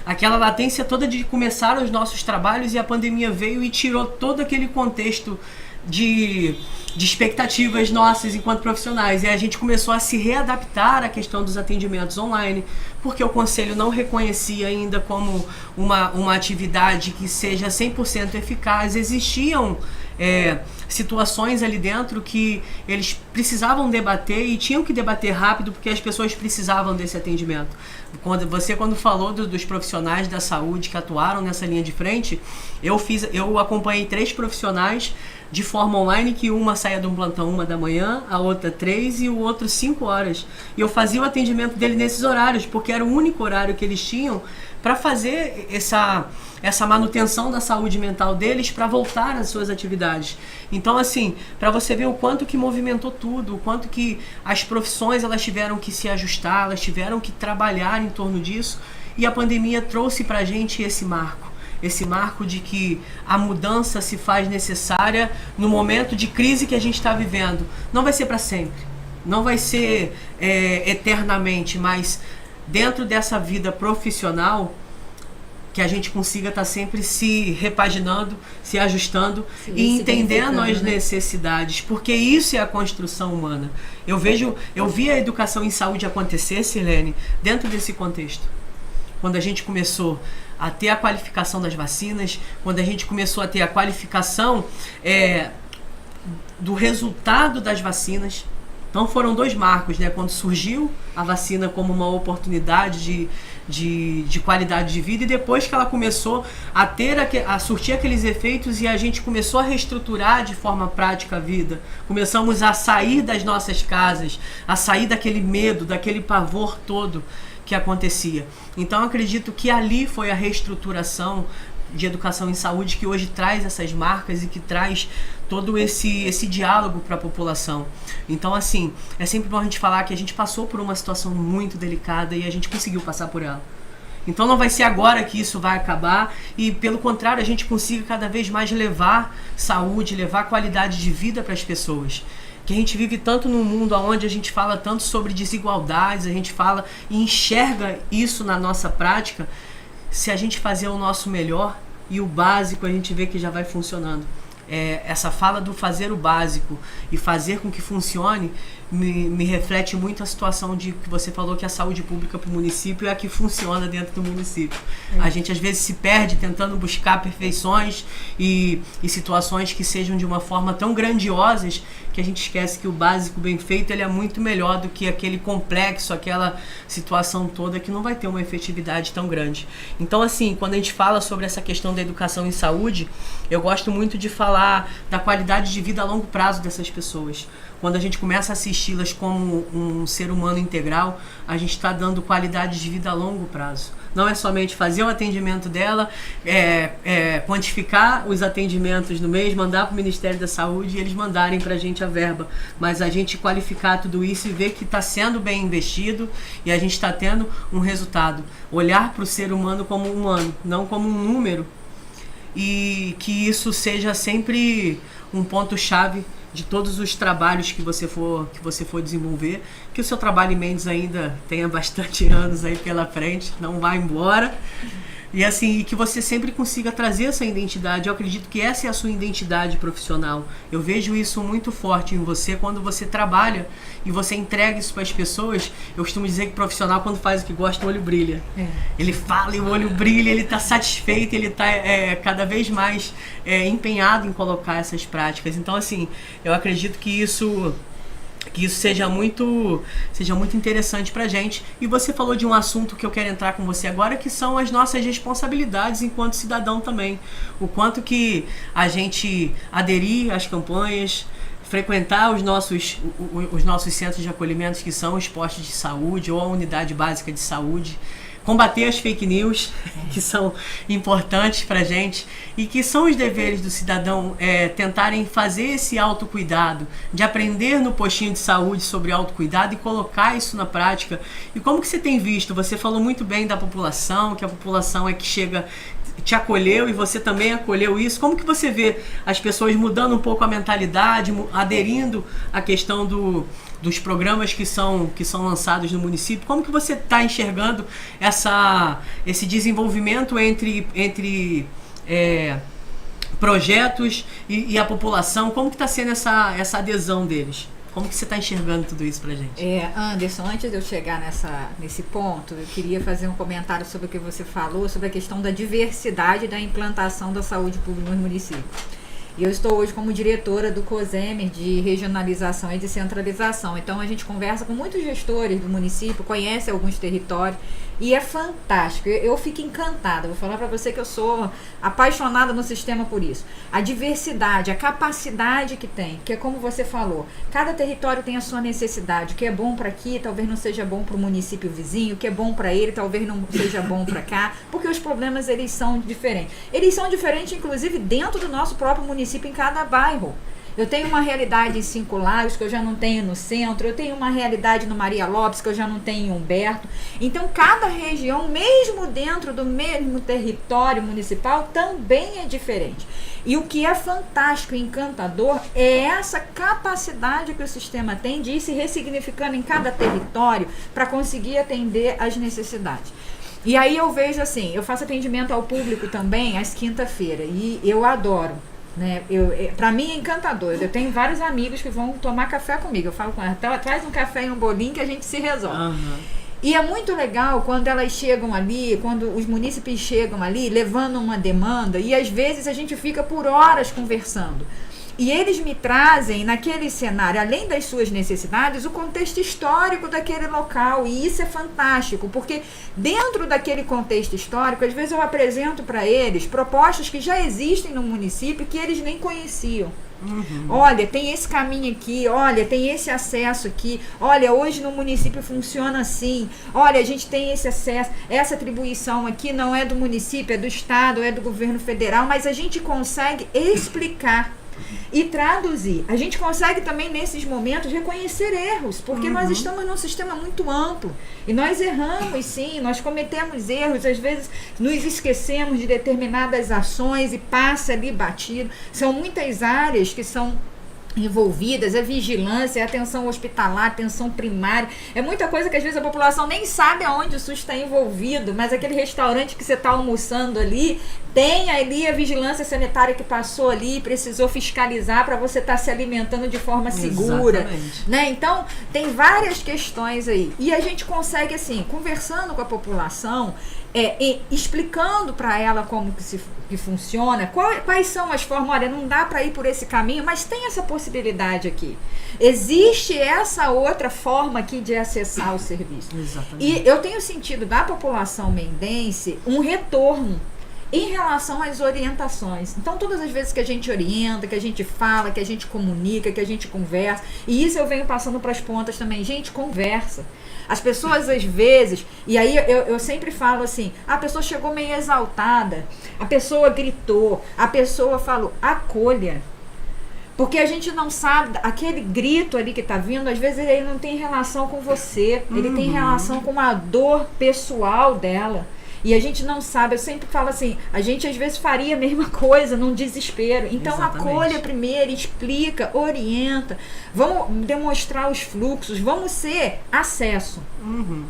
Speaker 7: aquela latência toda de começar os nossos trabalhos, e a pandemia veio e tirou todo aquele contexto de expectativas nossas enquanto profissionais, e a gente começou a se readaptar à questão dos atendimentos online, porque o Conselho não reconhecia ainda como uma atividade que seja 100% eficaz. Existiam situações ali dentro que eles precisavam debater e tinham que debater rápido, porque as pessoas precisavam desse atendimento. Quando falou dos profissionais da saúde que atuaram nessa linha de frente, eu acompanhei 3 profissionais de forma online, que uma saía de um plantão 1 da manhã, a outra 3 e o outro 5 horas. E eu fazia o atendimento dele nesses horários, porque era o único horário que eles tinham para fazer essa manutenção da saúde mental deles, para voltar às suas atividades. Então, assim, para você ver o quanto que movimentou tudo, o quanto que as profissões elas tiveram que se ajustar, elas tiveram que trabalhar em torno disso, e a pandemia trouxe para a gente esse marco de que a mudança se faz necessária no momento de crise que a gente está vivendo. Não vai ser para sempre, não vai ser eternamente, mas dentro dessa vida profissional, que a gente consiga estar sempre se repaginando, se ajustando e entendendo as necessidades, porque isso é a construção humana. Eu vi a educação em saúde acontecer, Sirlene, dentro desse contexto. Quando a gente começou a ter a qualificação das vacinas, quando a gente começou a ter a qualificação do resultado das vacinas. Então foram 2 marcos, né? Quando surgiu a vacina como uma oportunidade de qualidade de vida, e depois que ela começou a surtir aqueles efeitos e a gente começou a reestruturar de forma prática a vida. Começamos a sair das nossas casas, a sair daquele medo, daquele pavor todo que acontecia. Então eu acredito que ali foi a reestruturação de educação em saúde que hoje traz essas marcas e que traz todo esse diálogo para a população. Então, assim, é sempre bom a gente falar que a gente passou por uma situação muito delicada e a gente conseguiu passar por ela. Então não vai ser agora que isso vai acabar, e pelo contrário, a gente consiga cada vez mais levar saúde, levar qualidade de vida para as pessoas. Que a gente vive tanto num mundo onde a gente fala tanto sobre desigualdades, a gente fala e enxerga isso na nossa prática. Se a gente fazer o nosso melhor e o básico, a gente vê que já vai funcionando. Essa fala do fazer o básico e fazer com que funcione me reflete muito a situação que você falou, que a saúde pública para o município é a que funciona dentro do município. A gente às vezes se perde tentando buscar perfeições e situações que sejam de uma forma tão grandiosas que a gente esquece que o básico bem feito ele é muito melhor do que aquele complexo, aquela situação toda que não vai ter uma efetividade tão grande. Então, assim, quando a gente fala sobre essa questão da educação em saúde, eu gosto muito de falar da qualidade de vida a longo prazo dessas pessoas. Quando a gente começa a assisti-las como um ser humano integral, a gente está dando qualidade de vida a longo prazo. não é somente fazer o atendimento dela, quantificar os atendimentos no mês, mandar para o Ministério da Saúde e eles mandarem para a gente a verba, mas a gente qualificar tudo isso e ver que está sendo bem investido e a gente está tendo um resultado. Olhar para o ser humano como humano, não como um número, e que isso seja sempre um ponto-chave de todos os trabalhos que você for desenvolver, que o seu trabalho em Mendes ainda tenha bastante anos aí pela frente, não vá embora, e assim, que você sempre consiga trazer essa identidade. Eu acredito que essa é a sua identidade profissional. Eu vejo isso muito forte em você quando você trabalha e você entrega isso para as pessoas. Eu costumo dizer que profissional, quando faz o que gosta, o olho brilha. Ele fala e o olho brilha, ele está satisfeito, ele está cada vez mais empenhado em colocar essas práticas. Então, assim, eu acredito que isso seja muito interessante pra gente. E você falou de um assunto que eu quero entrar com você agora, que são as nossas responsabilidades enquanto cidadão também. O quanto que a gente aderir às campanhas, frequentar os nossos centros de acolhimento, que são os postos de saúde ou a unidade básica de saúde, combater as fake news, que são importantes pra gente, e que são os deveres do cidadão tentarem fazer esse autocuidado, de aprender no postinho de saúde sobre autocuidado e colocar isso na prática. E como que você tem visto? Você falou muito bem da população, que a população é que chega, te acolheu e você também acolheu isso. Como que você vê as pessoas mudando um pouco a mentalidade, aderindo à questão dos programas que são lançados no município? Como que você está enxergando esse desenvolvimento entre projetos e a população? Como que está sendo essa adesão deles? Como que você está enxergando tudo isso pra gente?
Speaker 8: Anderson, antes de eu chegar nesse ponto, eu queria fazer um comentário sobre o que você falou, sobre a questão da diversidade da implantação da saúde pública nos municípios. E eu estou hoje como diretora do COSEMER de regionalização e descentralização. Então a gente conversa com muitos gestores do município, conhece alguns territórios e é fantástico. Eu fico encantada. Vou falar para você que eu sou apaixonada no sistema por isso. A diversidade, a capacidade que tem, que é como você falou, cada território tem a sua necessidade. O que é bom para aqui talvez não seja bom para o município vizinho, o que é bom para ele talvez não seja bom para cá, porque os problemas eles são diferentes. Eles são diferentes inclusive dentro do nosso próprio município, em cada bairro. Eu tenho uma realidade em Cinco Lagos que eu já não tenho no centro, eu tenho uma realidade no Maria Lopes que eu já não tenho em Humberto. Então cada região, mesmo dentro do mesmo território municipal, também é diferente. E o que é fantástico e encantador é essa capacidade que o sistema tem de ir se ressignificando em cada território para conseguir atender às necessidades. E aí eu vejo assim, eu faço atendimento ao público também às quinta-feiras e eu adoro. Né? Pra mim é encantador. Eu tenho vários amigos que vão tomar café comigo. Eu falo com elas, traz um café e um bolinho que a gente se resolve. E é muito legal quando elas chegam ali, quando os munícipes chegam ali levando uma demanda, e às vezes a gente fica por horas conversando. E eles me trazem naquele cenário, além das suas necessidades, o contexto histórico daquele local. E isso é fantástico, porque dentro daquele contexto histórico, às vezes eu apresento para eles propostas que já existem no município que eles nem conheciam. Olha, tem esse caminho aqui, olha, tem esse acesso aqui, olha, hoje no município funciona assim, olha, a gente tem esse acesso, essa atribuição aqui não é do município, é do estado, é do governo federal, mas a gente consegue explicar e traduzir. A gente consegue também nesses momentos reconhecer erros, porque nós estamos num sistema muito amplo e nós erramos sim, nós cometemos erros, às vezes nos esquecemos de determinadas ações e passa ali batido. São muitas áreas que são envolvidas, é vigilância, é atenção hospitalar, atenção primária, é muita coisa que às vezes a população nem sabe aonde o SUS está envolvido, mas aquele restaurante que você está almoçando ali, tem ali a vigilância sanitária que passou ali, precisou fiscalizar para você estar se alimentando de forma segura, né? Então tem várias questões aí, e a gente consegue assim, conversando com a população, explicando para ela como que funciona, quais são as formas, olha, não dá para ir por esse caminho, mas tem essa possibilidade aqui. Existe essa outra forma aqui de acessar o serviço. E eu tenho sentido da população mendense um retorno. Em relação às orientações, então todas as vezes que a gente orienta, que a gente fala, que a gente comunica, que a gente conversa, e isso eu venho passando para as pontas também, gente, conversa. As pessoas às vezes, e aí eu sempre falo assim, a pessoa chegou meio exaltada, a pessoa gritou, a pessoa falou, acolha. Porque a gente não sabe, aquele grito ali que tá vindo, às vezes ele não tem relação com você, ele tem relação com uma dor pessoal dela. E a gente não sabe, eu sempre falo assim, a gente às vezes faria a mesma coisa num desespero. Então acolha primeiro, explica, orienta, vamos demonstrar os fluxos, vamos ser acesso.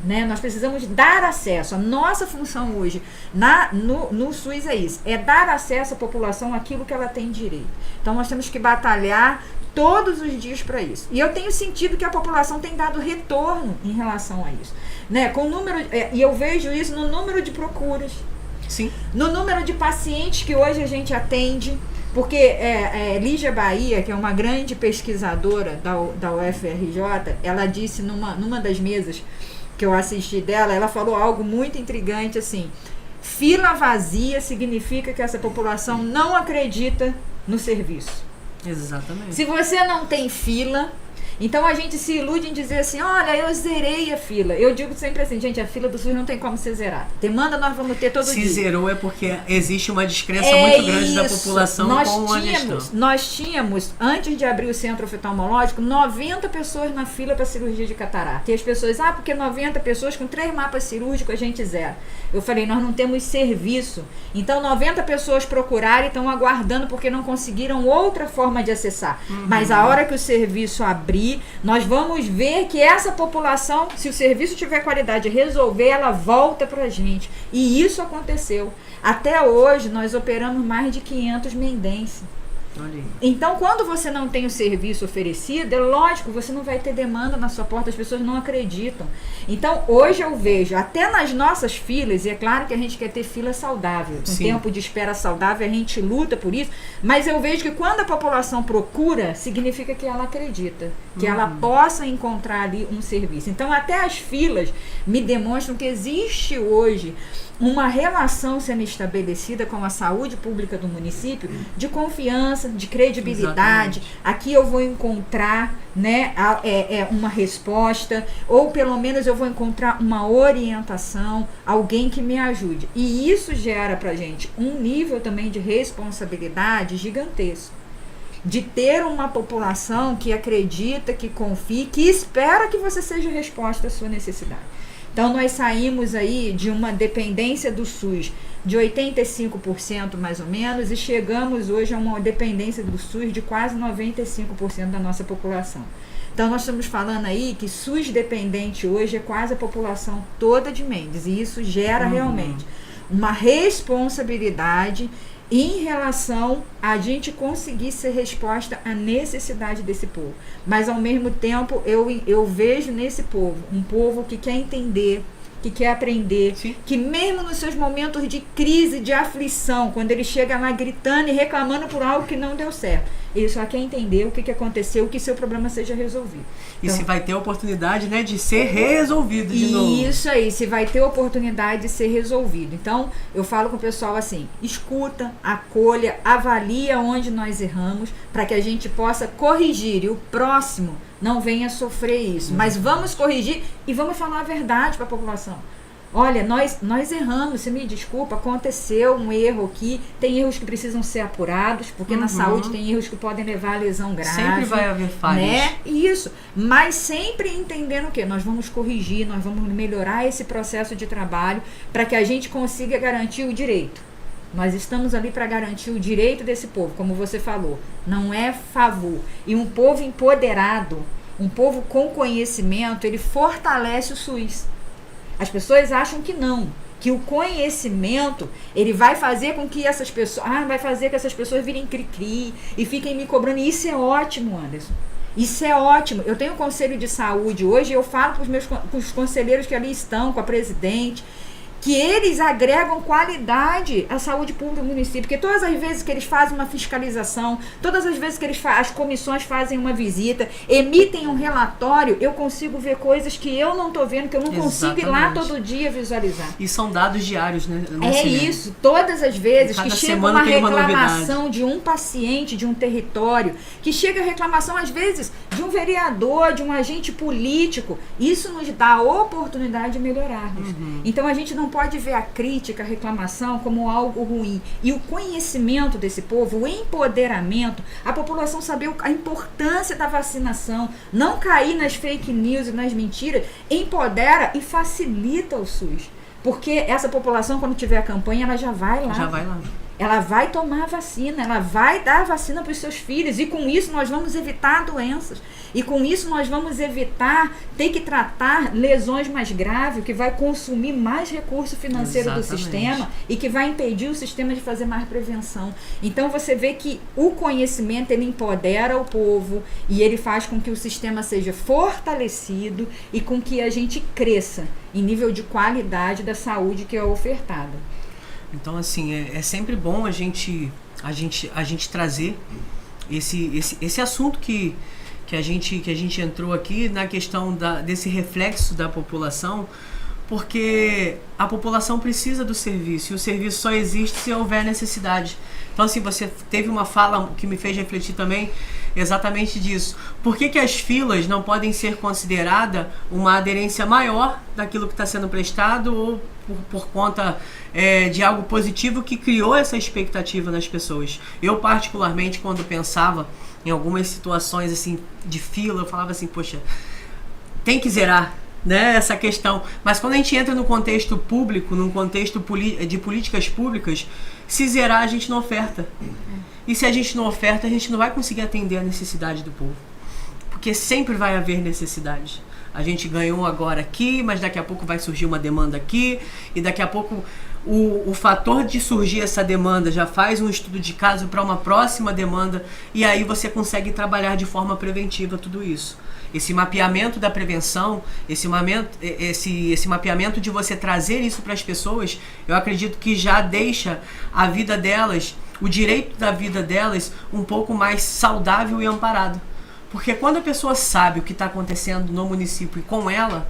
Speaker 8: Né? Nós precisamos dar acesso. A nossa função hoje no SUS é isso, é dar acesso à população àquilo que ela tem direito. Então nós temos que batalhar todos os dias para isso. E eu tenho sentido que a população tem dado retorno em relação a isso. Né? Com o número, e eu vejo isso no número de procuras.
Speaker 7: Sim.
Speaker 8: No número de pacientes que hoje a gente atende. Porque Lígia Bahia, que é uma grande pesquisadora da UFRJ, ela disse numa das mesas que eu assisti dela, ela falou algo muito intrigante assim: fila vazia significa que essa população não acredita no serviço.
Speaker 7: Exatamente.
Speaker 8: Se você não tem fila, então a gente se ilude em dizer assim, olha, eu zerei a fila. Eu digo sempre assim, gente, a fila do SUS não tem como ser zerada. Demanda nós vamos ter todo dia.
Speaker 7: Se zerou é porque existe uma descrença muito grande da população com a gestão.
Speaker 8: Nós tínhamos, antes de abrir o centro oftalmológico, 90 pessoas na fila para cirurgia de catarata. E as pessoas, porque 90 pessoas com 3 mapas cirúrgicos a gente zera. Eu falei, nós não temos serviço. Então 90 pessoas procuraram e estão aguardando porque não conseguiram outra forma de acessar. Mas a hora que o serviço abrir, nós vamos ver que essa população, se o serviço tiver qualidade, resolver, ela volta pra gente. E isso aconteceu. Até hoje, nós operamos mais de 500 mendenses. Então, quando você não tem o serviço oferecido, é lógico, você não vai ter demanda na sua porta, as pessoas não acreditam. Então, hoje eu vejo, até nas nossas filas, e é claro que a gente quer ter fila saudável, com tempo de espera saudável, a gente luta por isso, mas eu vejo que quando a população procura, significa que ela acredita, que ela possa encontrar ali um serviço. Então, até as filas me demonstram que existe hoje uma relação sendo estabelecida com a saúde pública do município de confiança, de credibilidade. Exatamente. Aqui eu vou encontrar, né, uma resposta, ou pelo menos eu vou encontrar uma orientação, alguém que me ajude. E isso gera pra gente um nível também de responsabilidade gigantesco. De ter uma população que acredita, que confia, que espera que você seja a resposta à sua necessidade. Então, nós saímos aí de uma dependência do SUS de 85% mais ou menos e chegamos hoje a uma dependência do SUS de quase 95% da nossa população. Então, nós estamos falando aí que SUS dependente hoje é quase a população toda de Mendes e isso gera realmente uma responsabilidade em relação a gente conseguir ser resposta à necessidade desse povo. Mas, ao mesmo tempo, eu vejo nesse povo, um povo que quer entender, que quer aprender, que mesmo nos seus momentos de crise, de aflição, quando ele chega lá gritando e reclamando por algo que não deu certo, ele só quer entender o que aconteceu, que seu problema seja resolvido.
Speaker 7: E então, se vai ter oportunidade, né, de ser resolvido de novo.
Speaker 8: Isso aí, se vai ter oportunidade de ser resolvido. Então, eu falo com o pessoal assim, escuta, acolha, avalia onde nós erramos, para que a gente possa corrigir e o próximo não venha sofrer isso. Mas vamos corrigir e vamos falar a verdade para a população. Olha, nós erramos, você me desculpa, aconteceu um erro aqui, tem erros que precisam ser apurados, porque na saúde tem erros que podem levar a lesão grave.
Speaker 7: Sempre vai haver falhas.
Speaker 8: Né? Isso, mas sempre entendendo o quê? Nós vamos corrigir, nós vamos melhorar esse processo de trabalho para que a gente consiga garantir o direito. Nós estamos ali para garantir o direito desse povo, como você falou, não é favor. E um povo empoderado, um povo com conhecimento, ele fortalece o SUS. As pessoas acham que não, que o conhecimento, ele vai fazer com que essas pessoas, vai fazer que essas pessoas virem cri-cri e fiquem me cobrando. E isso é ótimo, Anderson. Isso é ótimo. Eu tenho um conselho de saúde hoje, eu falo com os conselheiros que ali estão, com a presidente. que eles agregam qualidade à saúde pública do município, porque todas as vezes que eles fazem uma fiscalização, todas as vezes que as comissões fazem uma visita, emitem um relatório, eu consigo ver coisas que eu não estou vendo, que eu não consigo ir lá todo dia visualizar.
Speaker 7: E são dados diários, né?
Speaker 8: É isso, todas as vezes que chega uma reclamação
Speaker 7: novidade
Speaker 8: de um paciente, de um território, que chega a reclamação às vezes de um vereador, de um agente político, isso nos dá a oportunidade de melhorarmos. Então a gente não pode ver a crítica, a reclamação como algo ruim. E o conhecimento desse povo, o empoderamento, a população saber a importância da vacinação, não cair nas fake news e nas mentiras, empodera e facilita o SUS. Porque essa população, quando tiver a campanha, ela já vai lá.
Speaker 7: Já vai lá.
Speaker 8: Ela vai tomar a vacina, ela vai dar a vacina para os seus filhos, e com isso nós vamos evitar doenças, e com isso nós vamos evitar ter que tratar lesões mais graves, que vai consumir mais recurso financeiro do sistema e que vai impedir o sistema de fazer mais prevenção. Então você vê que o conhecimento, ele empodera o povo e ele faz com que o sistema seja fortalecido e com que a gente cresça em nível de qualidade da saúde que é ofertada.
Speaker 7: Então, assim, é sempre bom a gente trazer esse assunto que a gente entrou aqui na questão desse reflexo da população, porque a população precisa do serviço, e o serviço só existe se houver necessidade. Então, assim, você teve uma fala que me fez refletir também exatamente disso. Por que as filas não podem ser consideradas uma aderência maior daquilo que está sendo prestado, ou por conta de algo positivo que criou essa expectativa nas pessoas? Eu, particularmente, quando pensava em algumas situações assim de fila, eu falava assim, poxa, tem que zerar, né, essa questão. Mas quando a gente entra no contexto público, num contexto de políticas públicas, se zerar, a gente não oferta. E se a gente não oferta, a gente não vai conseguir atender a necessidade do povo. Porque sempre vai haver necessidade. A gente ganhou agora aqui, mas daqui a pouco vai surgir uma demanda aqui, e daqui a pouco o fator de surgir essa demanda já faz um estudo de caso para uma próxima demanda, e aí você consegue trabalhar de forma preventiva tudo isso. Esse mapeamento da prevenção, esse mapeamento de você trazer isso para as pessoas, eu acredito que já deixa a vida delas, o direito da vida delas, um pouco mais saudável e amparado. Porque quando a pessoa sabe o que está acontecendo no município e com ela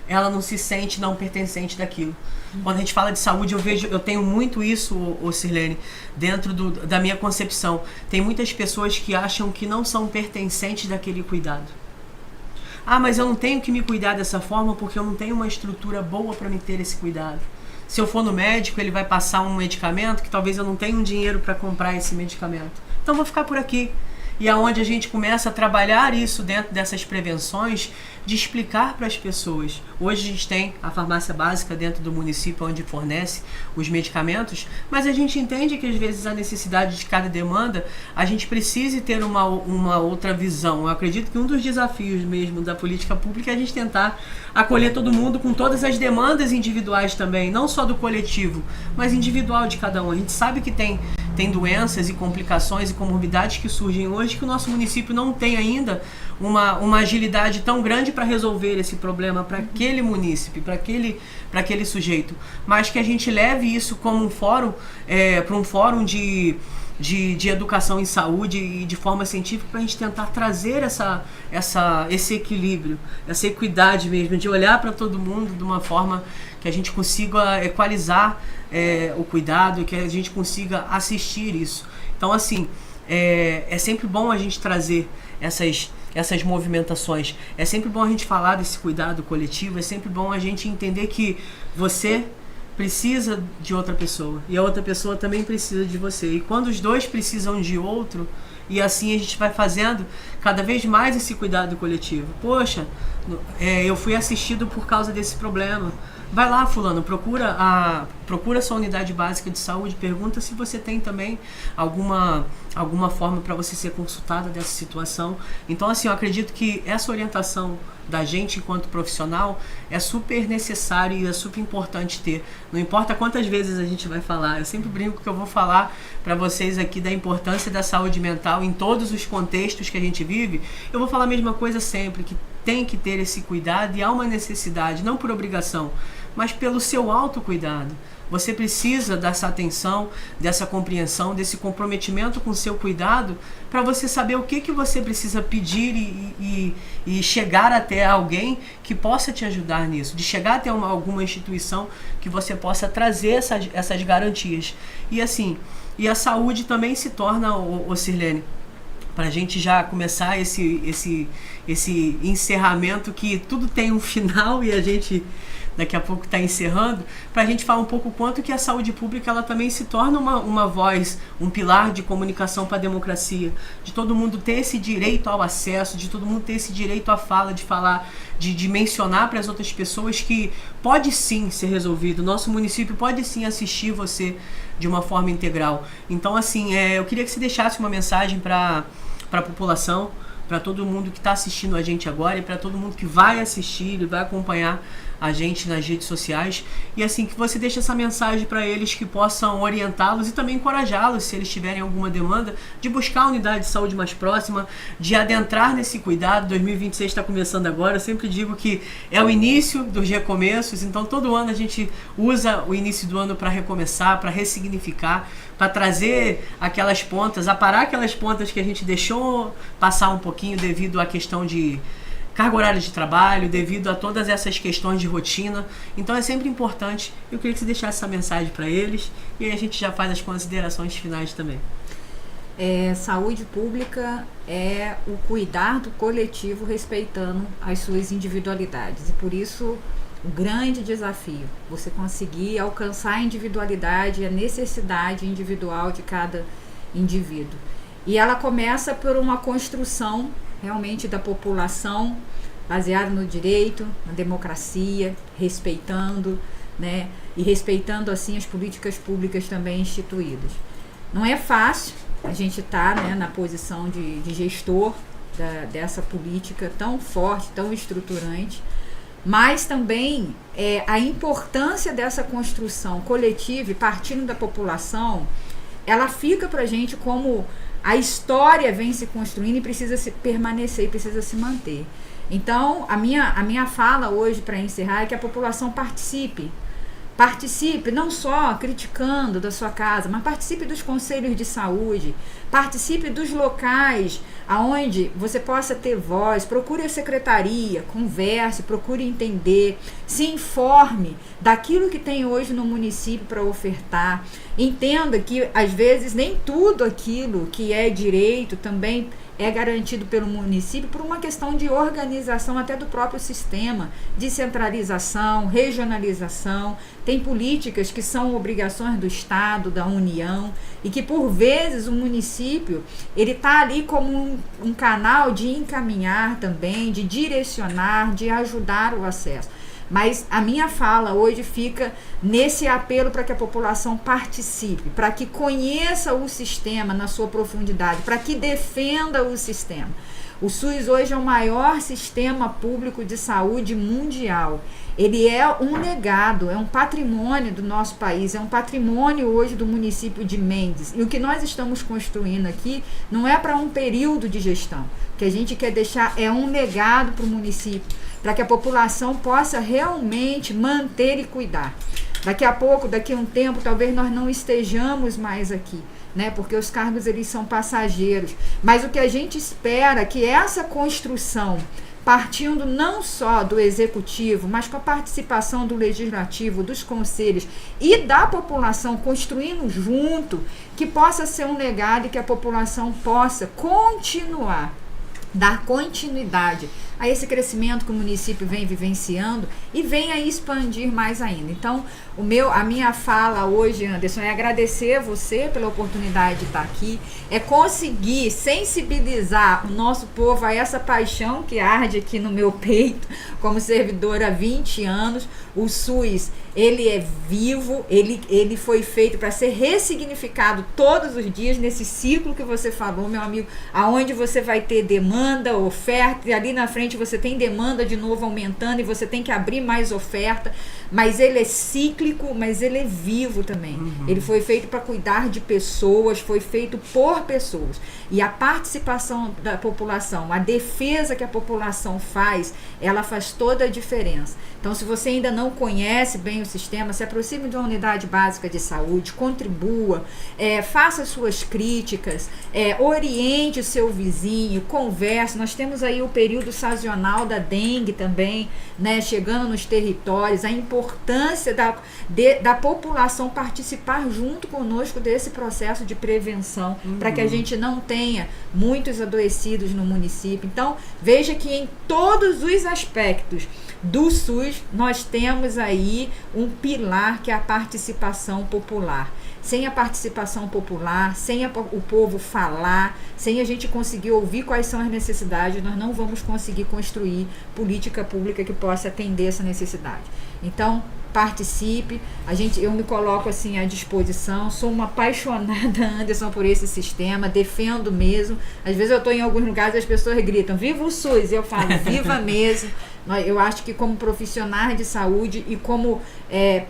Speaker 7: não se sente não pertencente daquilo. Quando a gente fala de saúde, eu tenho muito isso, Sirlene, dentro da minha concepção. Tem muitas pessoas que acham que não são pertencentes daquele cuidado. Ah, mas eu não tenho que me cuidar dessa forma porque eu não tenho uma estrutura boa para me ter esse cuidado. Se eu for no médico, ele vai passar um medicamento que talvez eu não tenha um dinheiro para comprar esse medicamento. Então vou ficar por aqui. E aonde a gente começa a trabalhar isso dentro dessas prevenções, de explicar para as pessoas. Hoje a gente tem a farmácia básica dentro do município onde fornece os medicamentos, mas a gente entende que às vezes a necessidade de cada demanda, a gente precisa ter uma outra visão. Eu acredito que um dos desafios mesmo da política pública é a gente tentar acolher todo mundo com todas as demandas individuais também, não só do coletivo, mas individual de cada um. A gente sabe que tem doenças e complicações e comorbidades que surgem hoje que o nosso município não tem ainda uma agilidade tão grande para resolver esse problema para aquele munícipe, para aquele sujeito, mas que a gente leve isso como um fórum, para um fórum de educação em saúde e de forma científica, para a gente tentar trazer esse equilíbrio, essa equidade mesmo, de olhar para todo mundo de uma forma que a gente consiga equalizar o cuidado, que a gente consiga assistir isso. Então, assim, é sempre bom a gente trazer essas movimentações, é sempre bom a gente falar desse cuidado coletivo, é sempre bom a gente entender que você precisa de outra pessoa e a outra pessoa também precisa de você, e quando os dois precisam de outro, e assim a gente vai fazendo cada vez mais esse cuidado coletivo. Poxa, eu fui assistido por causa desse problema. Vai lá, fulano, procura sua unidade básica de saúde, pergunta se você tem também alguma forma para você ser consultada dessa situação. Então, assim, eu acredito que essa orientação da gente enquanto profissional é super necessário e é super importante ter. Não importa quantas vezes a gente vai falar, eu sempre brinco que eu vou falar para vocês aqui da importância da saúde mental em todos os contextos que a gente vive, eu vou falar a mesma coisa sempre, que tem que ter esse cuidado e há uma necessidade, não por obrigação, mas pelo seu autocuidado. Você precisa dessa atenção, dessa compreensão, desse comprometimento com o seu cuidado, para você saber o que você precisa pedir e chegar até alguém que possa te ajudar nisso, de chegar até alguma instituição que você possa trazer essas garantias. E assim, e a saúde também se torna, Sirlene, para a gente já começar esse encerramento, que tudo tem um final e a gente daqui a pouco está encerrando, para a gente falar um pouco o quanto que a saúde pública ela também se torna uma voz, um pilar de comunicação para a democracia, de todo mundo ter esse direito ao acesso, de todo mundo ter esse direito à fala, de falar, de mencionar para as outras pessoas que pode sim ser resolvido, nosso município pode sim assistir você de uma forma integral. Então assim, eu queria que você deixasse uma mensagem para a população, para todo mundo que está assistindo a gente agora e para todo mundo que vai assistir e vai acompanhar a gente nas redes sociais, e assim, que você deixe essa mensagem para eles que possam orientá-los e também encorajá-los, se eles tiverem alguma demanda, de buscar a unidade de saúde mais próxima, de adentrar nesse cuidado. 2026 está começando agora, eu sempre digo que é o início dos recomeços, então todo ano a gente usa o início do ano para recomeçar, para ressignificar, para trazer aquelas pontas, aparar aquelas pontas que a gente deixou passar um pouquinho devido à questão de carga horária de trabalho, devido a todas essas questões de rotina. Então é sempre importante. Eu queria que você deixasse essa mensagem para eles e aí a gente já faz as considerações finais também.
Speaker 8: Saúde pública é o cuidar do coletivo respeitando as suas individualidades, e por isso o grande desafio, você conseguir alcançar a individualidade e a necessidade individual de cada indivíduo. E ela começa por uma construção realmente da população baseada no direito, na democracia, respeitando, né, e respeitando assim as políticas públicas também instituídas. Não é fácil a gente estar, né, na posição de gestor dessa política tão forte, tão estruturante, mas também a importância dessa construção coletiva e partindo da população, ela fica para a gente como a história vem se construindo e precisa se permanecer, precisa se manter. Então, a minha fala hoje para encerrar é que a população participe não só criticando da sua casa, mas participe dos conselhos de saúde, participe dos locais aonde você possa ter voz, procure a secretaria, converse, procure entender, se informe daquilo que tem hoje no município para ofertar. Entenda que às vezes nem tudo aquilo que é direito também é garantido pelo município por uma questão de organização até do próprio sistema, de centralização, regionalização. Tem políticas que são obrigações do Estado, da União, e que por vezes o município ele está ali como um canal de encaminhar também, de direcionar, de ajudar o acesso. Mas a minha fala hoje fica nesse apelo para que a população participe, para que conheça o sistema na sua profundidade, para que defenda o sistema. O SUS hoje é o maior sistema público de saúde mundial. Ele é um legado, é um patrimônio do nosso país, é um patrimônio hoje do município de Mendes. E o que nós estamos construindo aqui não é para um período de gestão. O que a gente quer deixar é um legado para o município, para que a população possa realmente manter e cuidar. Daqui a pouco, daqui a um tempo, talvez nós não estejamos mais aqui, né? Porque os cargos eles são passageiros. Mas o que a gente espera é que essa construção, partindo não só do executivo, mas com a participação do legislativo, dos conselhos e da população construindo junto, que possa ser um legado e que a população possa continuar, dar continuidade a esse crescimento que o município vem vivenciando e venha expandir mais ainda. Então, a minha fala hoje, Anderson, é agradecer a você pela oportunidade de estar aqui, é conseguir sensibilizar o nosso povo a essa paixão que arde aqui no meu peito como servidora há 20 anos. O SUS, ele é vivo, ele foi feito para ser ressignificado todos os dias nesse ciclo que você falou, meu amigo, aonde você vai ter demanda, oferta, e ali na frente você tem demanda de novo aumentando e você tem que abrir mais oferta. mas ele é cíclico, mas ele é vivo também. Ele foi feito para cuidar de pessoas, foi feito por pessoas. E a participação da população, a defesa que a população faz, ela faz toda a diferença. Então, se você ainda não conhece bem o sistema, se aproxime de uma unidade básica de saúde, contribua, faça suas críticas, oriente o seu vizinho, converse. Nós temos aí o período sazonal da dengue também, né, chegando nos territórios, a importância da população participar junto conosco desse processo de prevenção, para que a gente não tenha muitos adoecidos no município. Então, veja que em todos os aspectos do SUS, nós temos aí um pilar que é a participação popular. Sem a participação popular, sem o povo falar, sem a gente conseguir ouvir quais são as necessidades, nós não vamos conseguir construir política pública que possa atender essa necessidade. Então, participe, eu me coloco assim à disposição, sou uma apaixonada, Anderson, por esse sistema, defendo mesmo. Às vezes eu estou em alguns lugares e as pessoas gritam, viva o SUS, eu falo, viva mesmo. Eu acho que como profissionais de saúde e como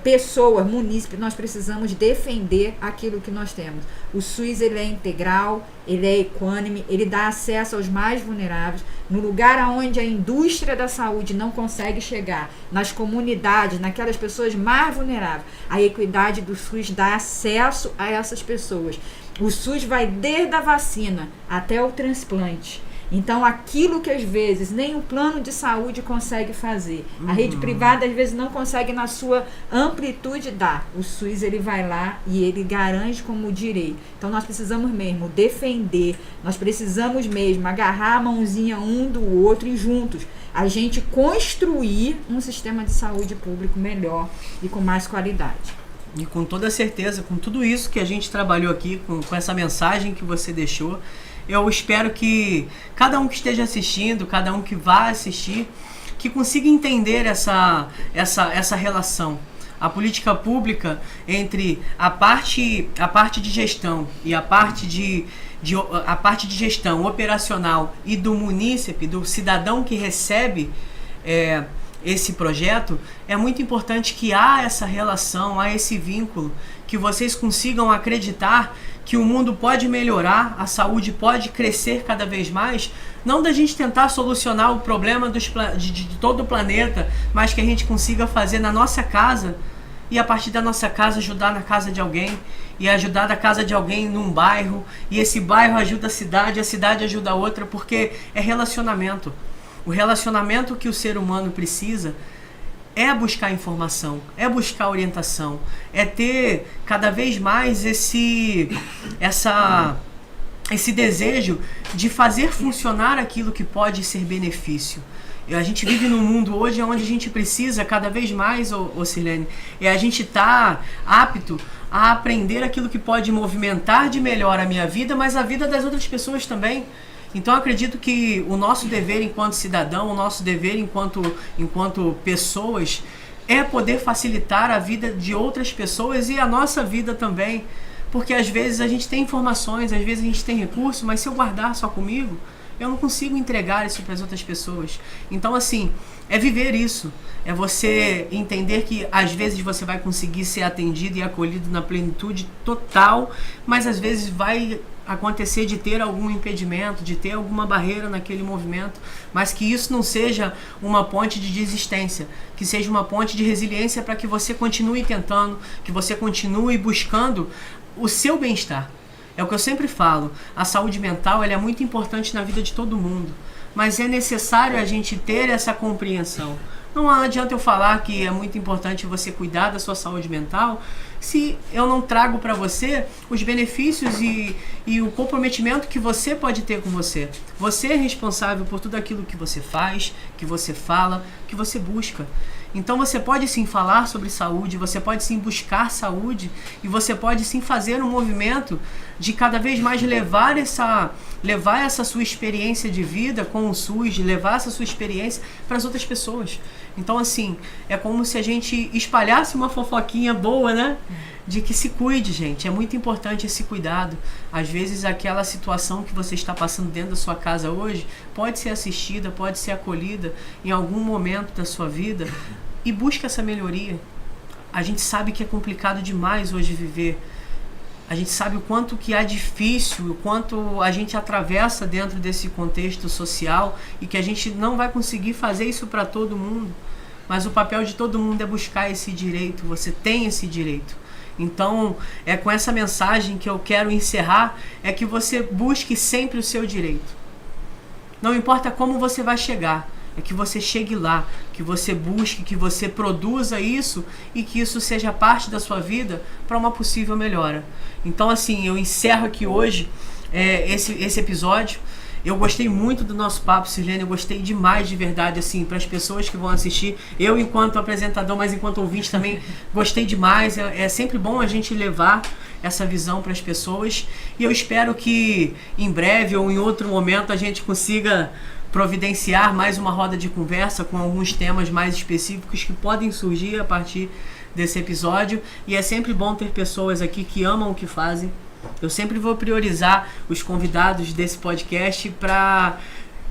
Speaker 8: pessoas, munícipes, nós precisamos defender aquilo que nós temos. O SUS, ele é integral, ele é equânime, ele dá acesso aos mais vulneráveis, no lugar onde a indústria da saúde não consegue chegar, nas comunidades, naquelas pessoas mais vulneráveis. A equidade do SUS dá acesso a essas pessoas. O SUS vai desde a vacina até o transplante. Então, aquilo que às vezes nem o plano de saúde consegue fazer, a rede privada às vezes não consegue na sua amplitude dar. O SUS, ele vai lá e ele garante como direito. Então, nós precisamos mesmo defender, nós precisamos mesmo agarrar a mãozinha um do outro e juntos a gente construir um sistema de saúde público melhor e com mais qualidade.
Speaker 7: E com toda certeza, com tudo isso que a gente trabalhou aqui, com essa mensagem que você deixou, eu espero que cada um que esteja assistindo, cada um que vá assistir, que consiga entender essa relação. A política pública entre a parte de gestão e a parte de gestão operacional e do munícipe, do cidadão que recebe esse projeto, é muito importante que há essa relação, há esse vínculo, que vocês consigam acreditar que o mundo pode melhorar, a saúde pode crescer cada vez mais, não da gente tentar solucionar o problema de todo o planeta, mas que a gente consiga fazer na nossa casa e a partir da nossa casa ajudar na casa de alguém e ajudar da casa de alguém num bairro, e esse bairro ajuda a cidade ajuda a outra, porque é relacionamento. O relacionamento que o ser humano precisa é buscar informação, é buscar orientação, é ter cada vez mais esse desejo de fazer funcionar aquilo que pode ser benefício. A gente vive num mundo hoje onde a gente precisa cada vez mais, Silene, a gente está apto a aprender aquilo que pode movimentar de melhor a minha vida, mas a vida das outras pessoas também. Então, eu acredito que o nosso dever enquanto cidadão, o nosso dever enquanto pessoas, é poder facilitar a vida de outras pessoas e a nossa vida também. Porque às vezes a gente tem informações, às vezes a gente tem recursos, mas se eu guardar só comigo, eu não consigo entregar isso para as outras pessoas. Então, assim, é viver isso. É você entender que às vezes você vai conseguir ser atendido e acolhido na plenitude total, mas às vezes vai acontecer de ter algum impedimento, de ter alguma barreira naquele movimento, mas que isso não seja uma ponte de desistência, que seja uma ponte de resiliência para que você continue tentando, que você continue buscando o seu bem-estar. É o que eu sempre falo, a saúde mental ela é muito importante na vida de todo mundo, mas é necessário a gente ter essa compreensão. Não adianta eu falar que é muito importante você cuidar da sua saúde mental se eu não trago para você os benefícios e o comprometimento que você pode ter com você. Você é responsável por tudo aquilo que você faz, que você fala, que você busca. Então você pode sim falar sobre saúde, você pode sim buscar saúde e você pode sim fazer um movimento de cada vez mais levar essa sua experiência de vida com o SUS, levar essa sua experiência para as outras pessoas. Então, assim, é como se a gente espalhasse uma fofoquinha boa, né? De que se cuide, gente. É muito importante esse cuidado. Às vezes, aquela situação que você está passando dentro da sua casa hoje pode ser assistida, pode ser acolhida em algum momento da sua vida. E busca essa melhoria. a gente sabe que é complicado demais hoje viver. A gente sabe o quanto que é difícil, o quanto a gente atravessa dentro desse contexto social e que a gente não vai conseguir fazer isso para todo mundo. Mas o papel de todo mundo é buscar esse direito. Você tem esse direito. Então, é com essa mensagem que eu quero encerrar, é que você busque sempre o seu direito. Não importa como você vai chegar, é que você chegue lá, que você busque, que você produza isso e que isso seja parte da sua vida para uma possível melhora. Então, assim, eu encerro aqui hoje esse episódio. Eu gostei muito do nosso papo, Sirlene, eu gostei demais de verdade, assim, para as pessoas que vão assistir. Eu, enquanto apresentador, mas enquanto ouvinte também, gostei demais. É sempre bom a gente levar essa visão para as pessoas. E eu espero que em breve ou em outro momento a gente consiga providenciar mais uma roda de conversa com alguns temas mais específicos que podem surgir a partir desse episódio. E é sempre bom ter pessoas aqui que amam o que fazem. Eu sempre vou priorizar os convidados desse podcast para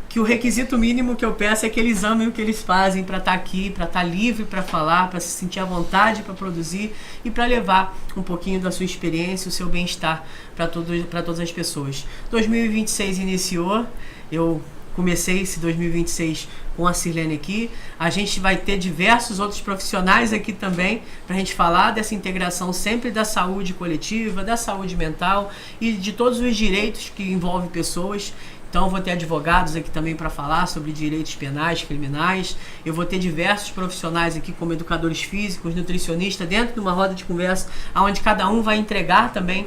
Speaker 7: que o requisito mínimo que eu peço é que eles amem o que eles fazem, para estar aqui, para estar livre para falar, para se sentir à vontade para produzir e para levar um pouquinho da sua experiência, o seu bem-estar para todas as pessoas. 2026 iniciou, eu comecei esse 2026 com a Sirlene aqui. A gente vai ter diversos outros profissionais aqui também para a gente falar dessa integração sempre da saúde coletiva, da saúde mental e de todos os direitos que envolvem pessoas. Então eu vou ter advogados aqui também para falar sobre direitos penais, criminais. Eu vou ter diversos profissionais aqui como educadores físicos, nutricionistas, dentro de uma roda de conversa onde cada um vai entregar também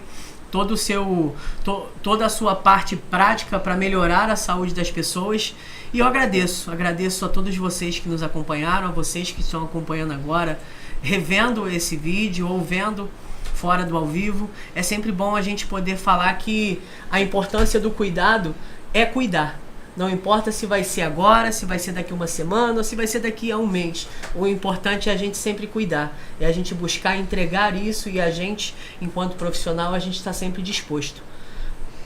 Speaker 7: toda a sua parte prática para melhorar a saúde das pessoas. E eu agradeço a todos vocês que nos acompanharam, a vocês que estão acompanhando agora, revendo esse vídeo ou vendo fora do ao vivo. É sempre bom a gente poder falar que a importância do cuidado é cuidar. Não importa se vai ser agora, se vai ser daqui uma semana ou se vai ser daqui a um mês. O importante é a gente sempre cuidar. É a gente buscar entregar isso e a gente, enquanto profissional, a gente está sempre disposto.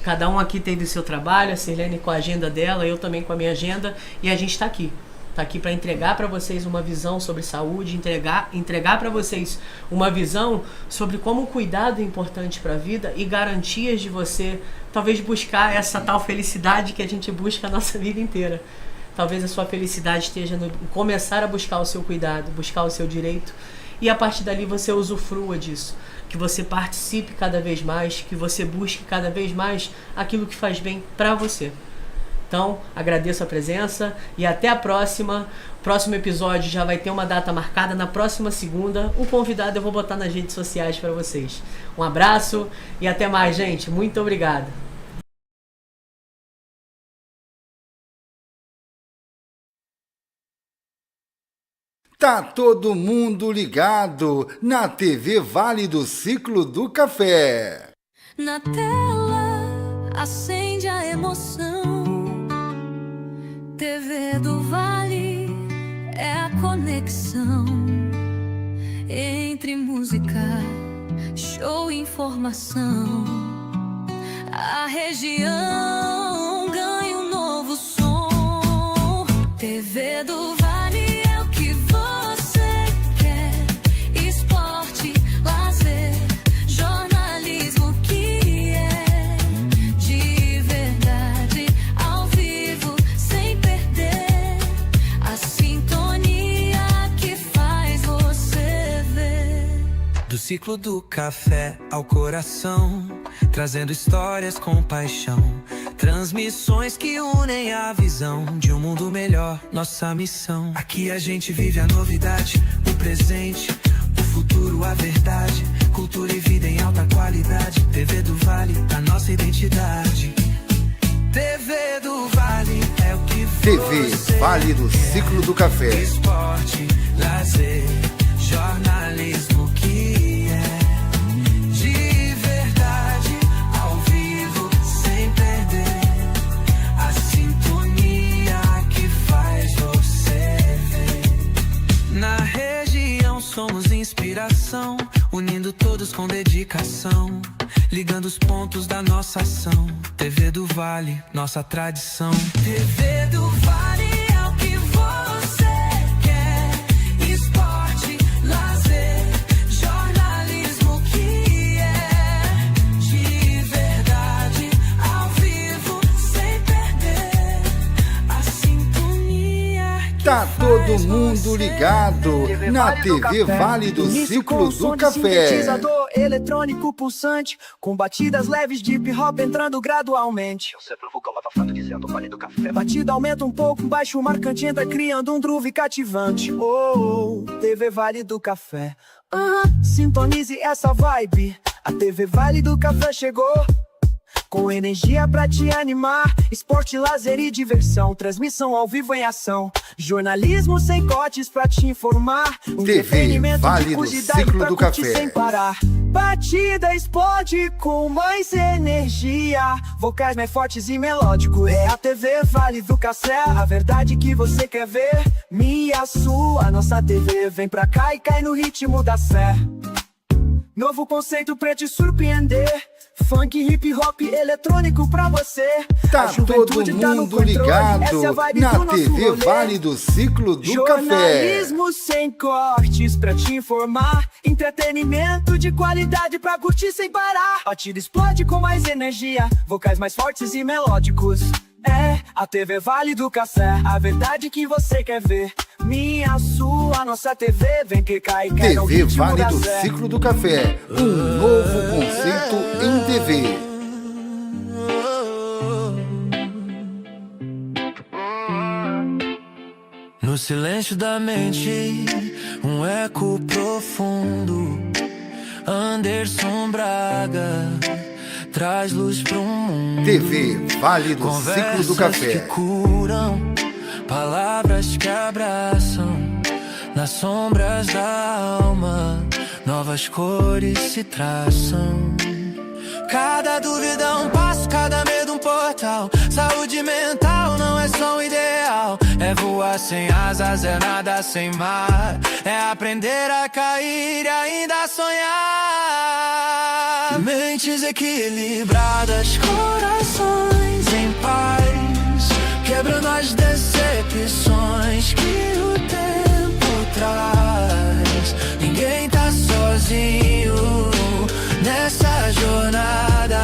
Speaker 7: Cada um aqui teve o seu trabalho, a Sirlene com a agenda dela, eu também com a minha agenda, e a gente está aqui. Está aqui para entregar para vocês uma visão sobre saúde, entregar para vocês uma visão sobre como o cuidado é importante para a vida e garantias de você, talvez, buscar essa tal felicidade que a gente busca a nossa vida inteira. Talvez a sua felicidade esteja no começar a buscar o seu cuidado, buscar o seu direito, e a partir dali você usufrua disso. Que você participe cada vez mais, que você busque cada vez mais aquilo que faz bem para você. Então, agradeço a presença e até a próxima. Próximo episódio já vai ter uma data marcada na próxima segunda. O convidado eu vou botar nas redes sociais para vocês. Um abraço e até mais, gente. Muito obrigado.
Speaker 2: Tá todo mundo ligado na TV Vale do Ciclo do Café.
Speaker 1: Na tela acende a emoção. TV do Vale é a conexão entre música, show e informação. A região ganha um novo som. TV do Vale é o que você quer. Esporte, lazer, jornalismo que é de verdade, ao vivo, sem perder a sintonia que faz você ver.
Speaker 6: Do ciclo do café ao coração, trazendo histórias com paixão, transmissões que unem a visão de um mundo melhor, nossa missão. Aqui a gente vive a novidade, o presente, o futuro, a verdade, cultura e vida em alta qualidade. TV do Vale, a nossa identidade. TV do Vale é o que
Speaker 2: TV Vale do Ciclo do Café.
Speaker 6: Esporte, lazer, jornalismo que é de verdade, ao vivo, sem perder a sintonia que faz você ver. Na região somos inspiração, unindo todos com dedicação, ligando os pontos da nossa ação. TV do Vale, nossa tradição. TV do Vale é o que você quer. Esporte, lazer,
Speaker 2: Tá todo mundo ligado na TV Vale do Ciclo do Café.
Speaker 3: Sintetizador eletrônico pulsante, com batidas leves de hip hop entrando gradualmente.
Speaker 4: Eu sempre vou abafando dizendo Vale do Café.
Speaker 3: Batida aumenta um pouco, baixo marcante entra criando um groove cativante. Oh, TV Vale do Café. Sintonize essa vibe. A TV Vale do Café chegou, com energia pra te animar. Esporte, lazer e diversão, transmissão ao vivo em ação. Jornalismo sem cortes pra te informar.
Speaker 2: TV Vale do Ciclo do Café.
Speaker 3: Sem parar. Batida explode com mais energia. Vocais mais fortes e melódico. É a TV Vale do Café, a verdade que você quer ver. Minha, sua, nossa TV. Vem pra cá e cai no ritmo da sé. Novo conceito pra te surpreender. Funk, hip hop, eletrônico pra você.
Speaker 2: Tá todo mundo ligado na TV Vale do Ciclo do Café.
Speaker 3: Jornalismo sem cortes pra te informar. Entretenimento de qualidade pra curtir sem parar. Batida explode com mais energia. Vocais mais fortes e melódicos. É a TV Vale do Café, a verdade que você quer ver. Minha, sua, nossa TV. Vem que cai, cai no
Speaker 2: TV
Speaker 3: ritmo
Speaker 2: Vale
Speaker 3: da
Speaker 2: do
Speaker 3: sé.
Speaker 2: Ciclo do Café, um novo conceito em TV.
Speaker 6: No silêncio da mente, um eco profundo. Anderson Braga traz luz pro mundo.
Speaker 2: TV Vale do Ciclo do Café.
Speaker 6: Que curam, palavras que abraçam. Nas sombras da alma, novas cores se traçam. Cada dúvida é um passo, cada medo um portal. Saúde mental não é só um ideal. É voar sem asas, é nada sem mar. É aprender a cair e ainda sonhar. Mentes equilibradas, corações em paz, quebrando as decepções que o tempo traz. Ninguém tá sozinho nessa jornada.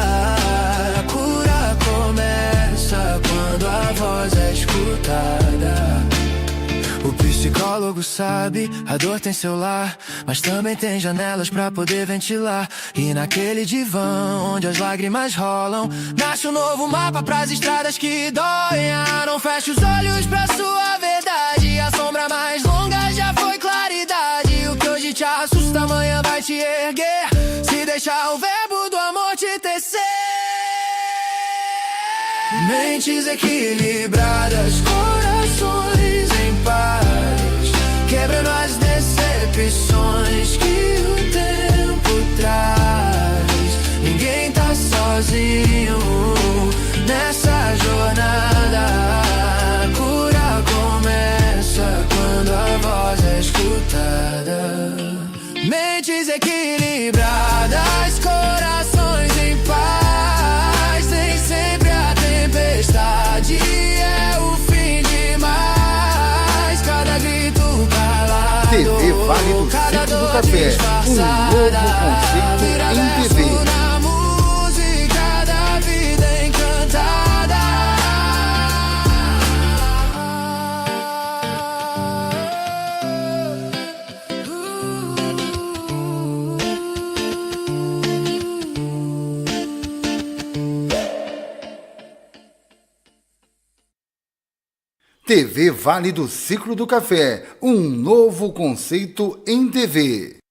Speaker 6: A cura começa quando a voz é escutada. O psicólogo sabe, a dor tem seu lar, mas também tem janelas pra poder ventilar. E naquele divã onde as lágrimas rolam, nasce um novo mapa pras estradas que doem. Não feche os olhos pra sua verdade. A sombra mais longa já foi claridade. O que hoje te assusta amanhã vai te erguer, se deixar o verbo do amor te tecer. Mentes equilibradas, corações em paz, quebrando as decepções que o tempo traz. Ninguém tá sozinho nessa jornada. A cura começa quando a voz é escutada. Mentes equilibradas, corações em paz. Nem sempre a tempestade é o fim demais. Cada grito calado,
Speaker 2: TV Vale do
Speaker 6: cada
Speaker 2: Ciclo do
Speaker 6: dor
Speaker 2: Café, um novo conceito em TV.
Speaker 6: na música da vida encantada.
Speaker 2: TV Vale do Ciclo do Café, um novo conceito em TV.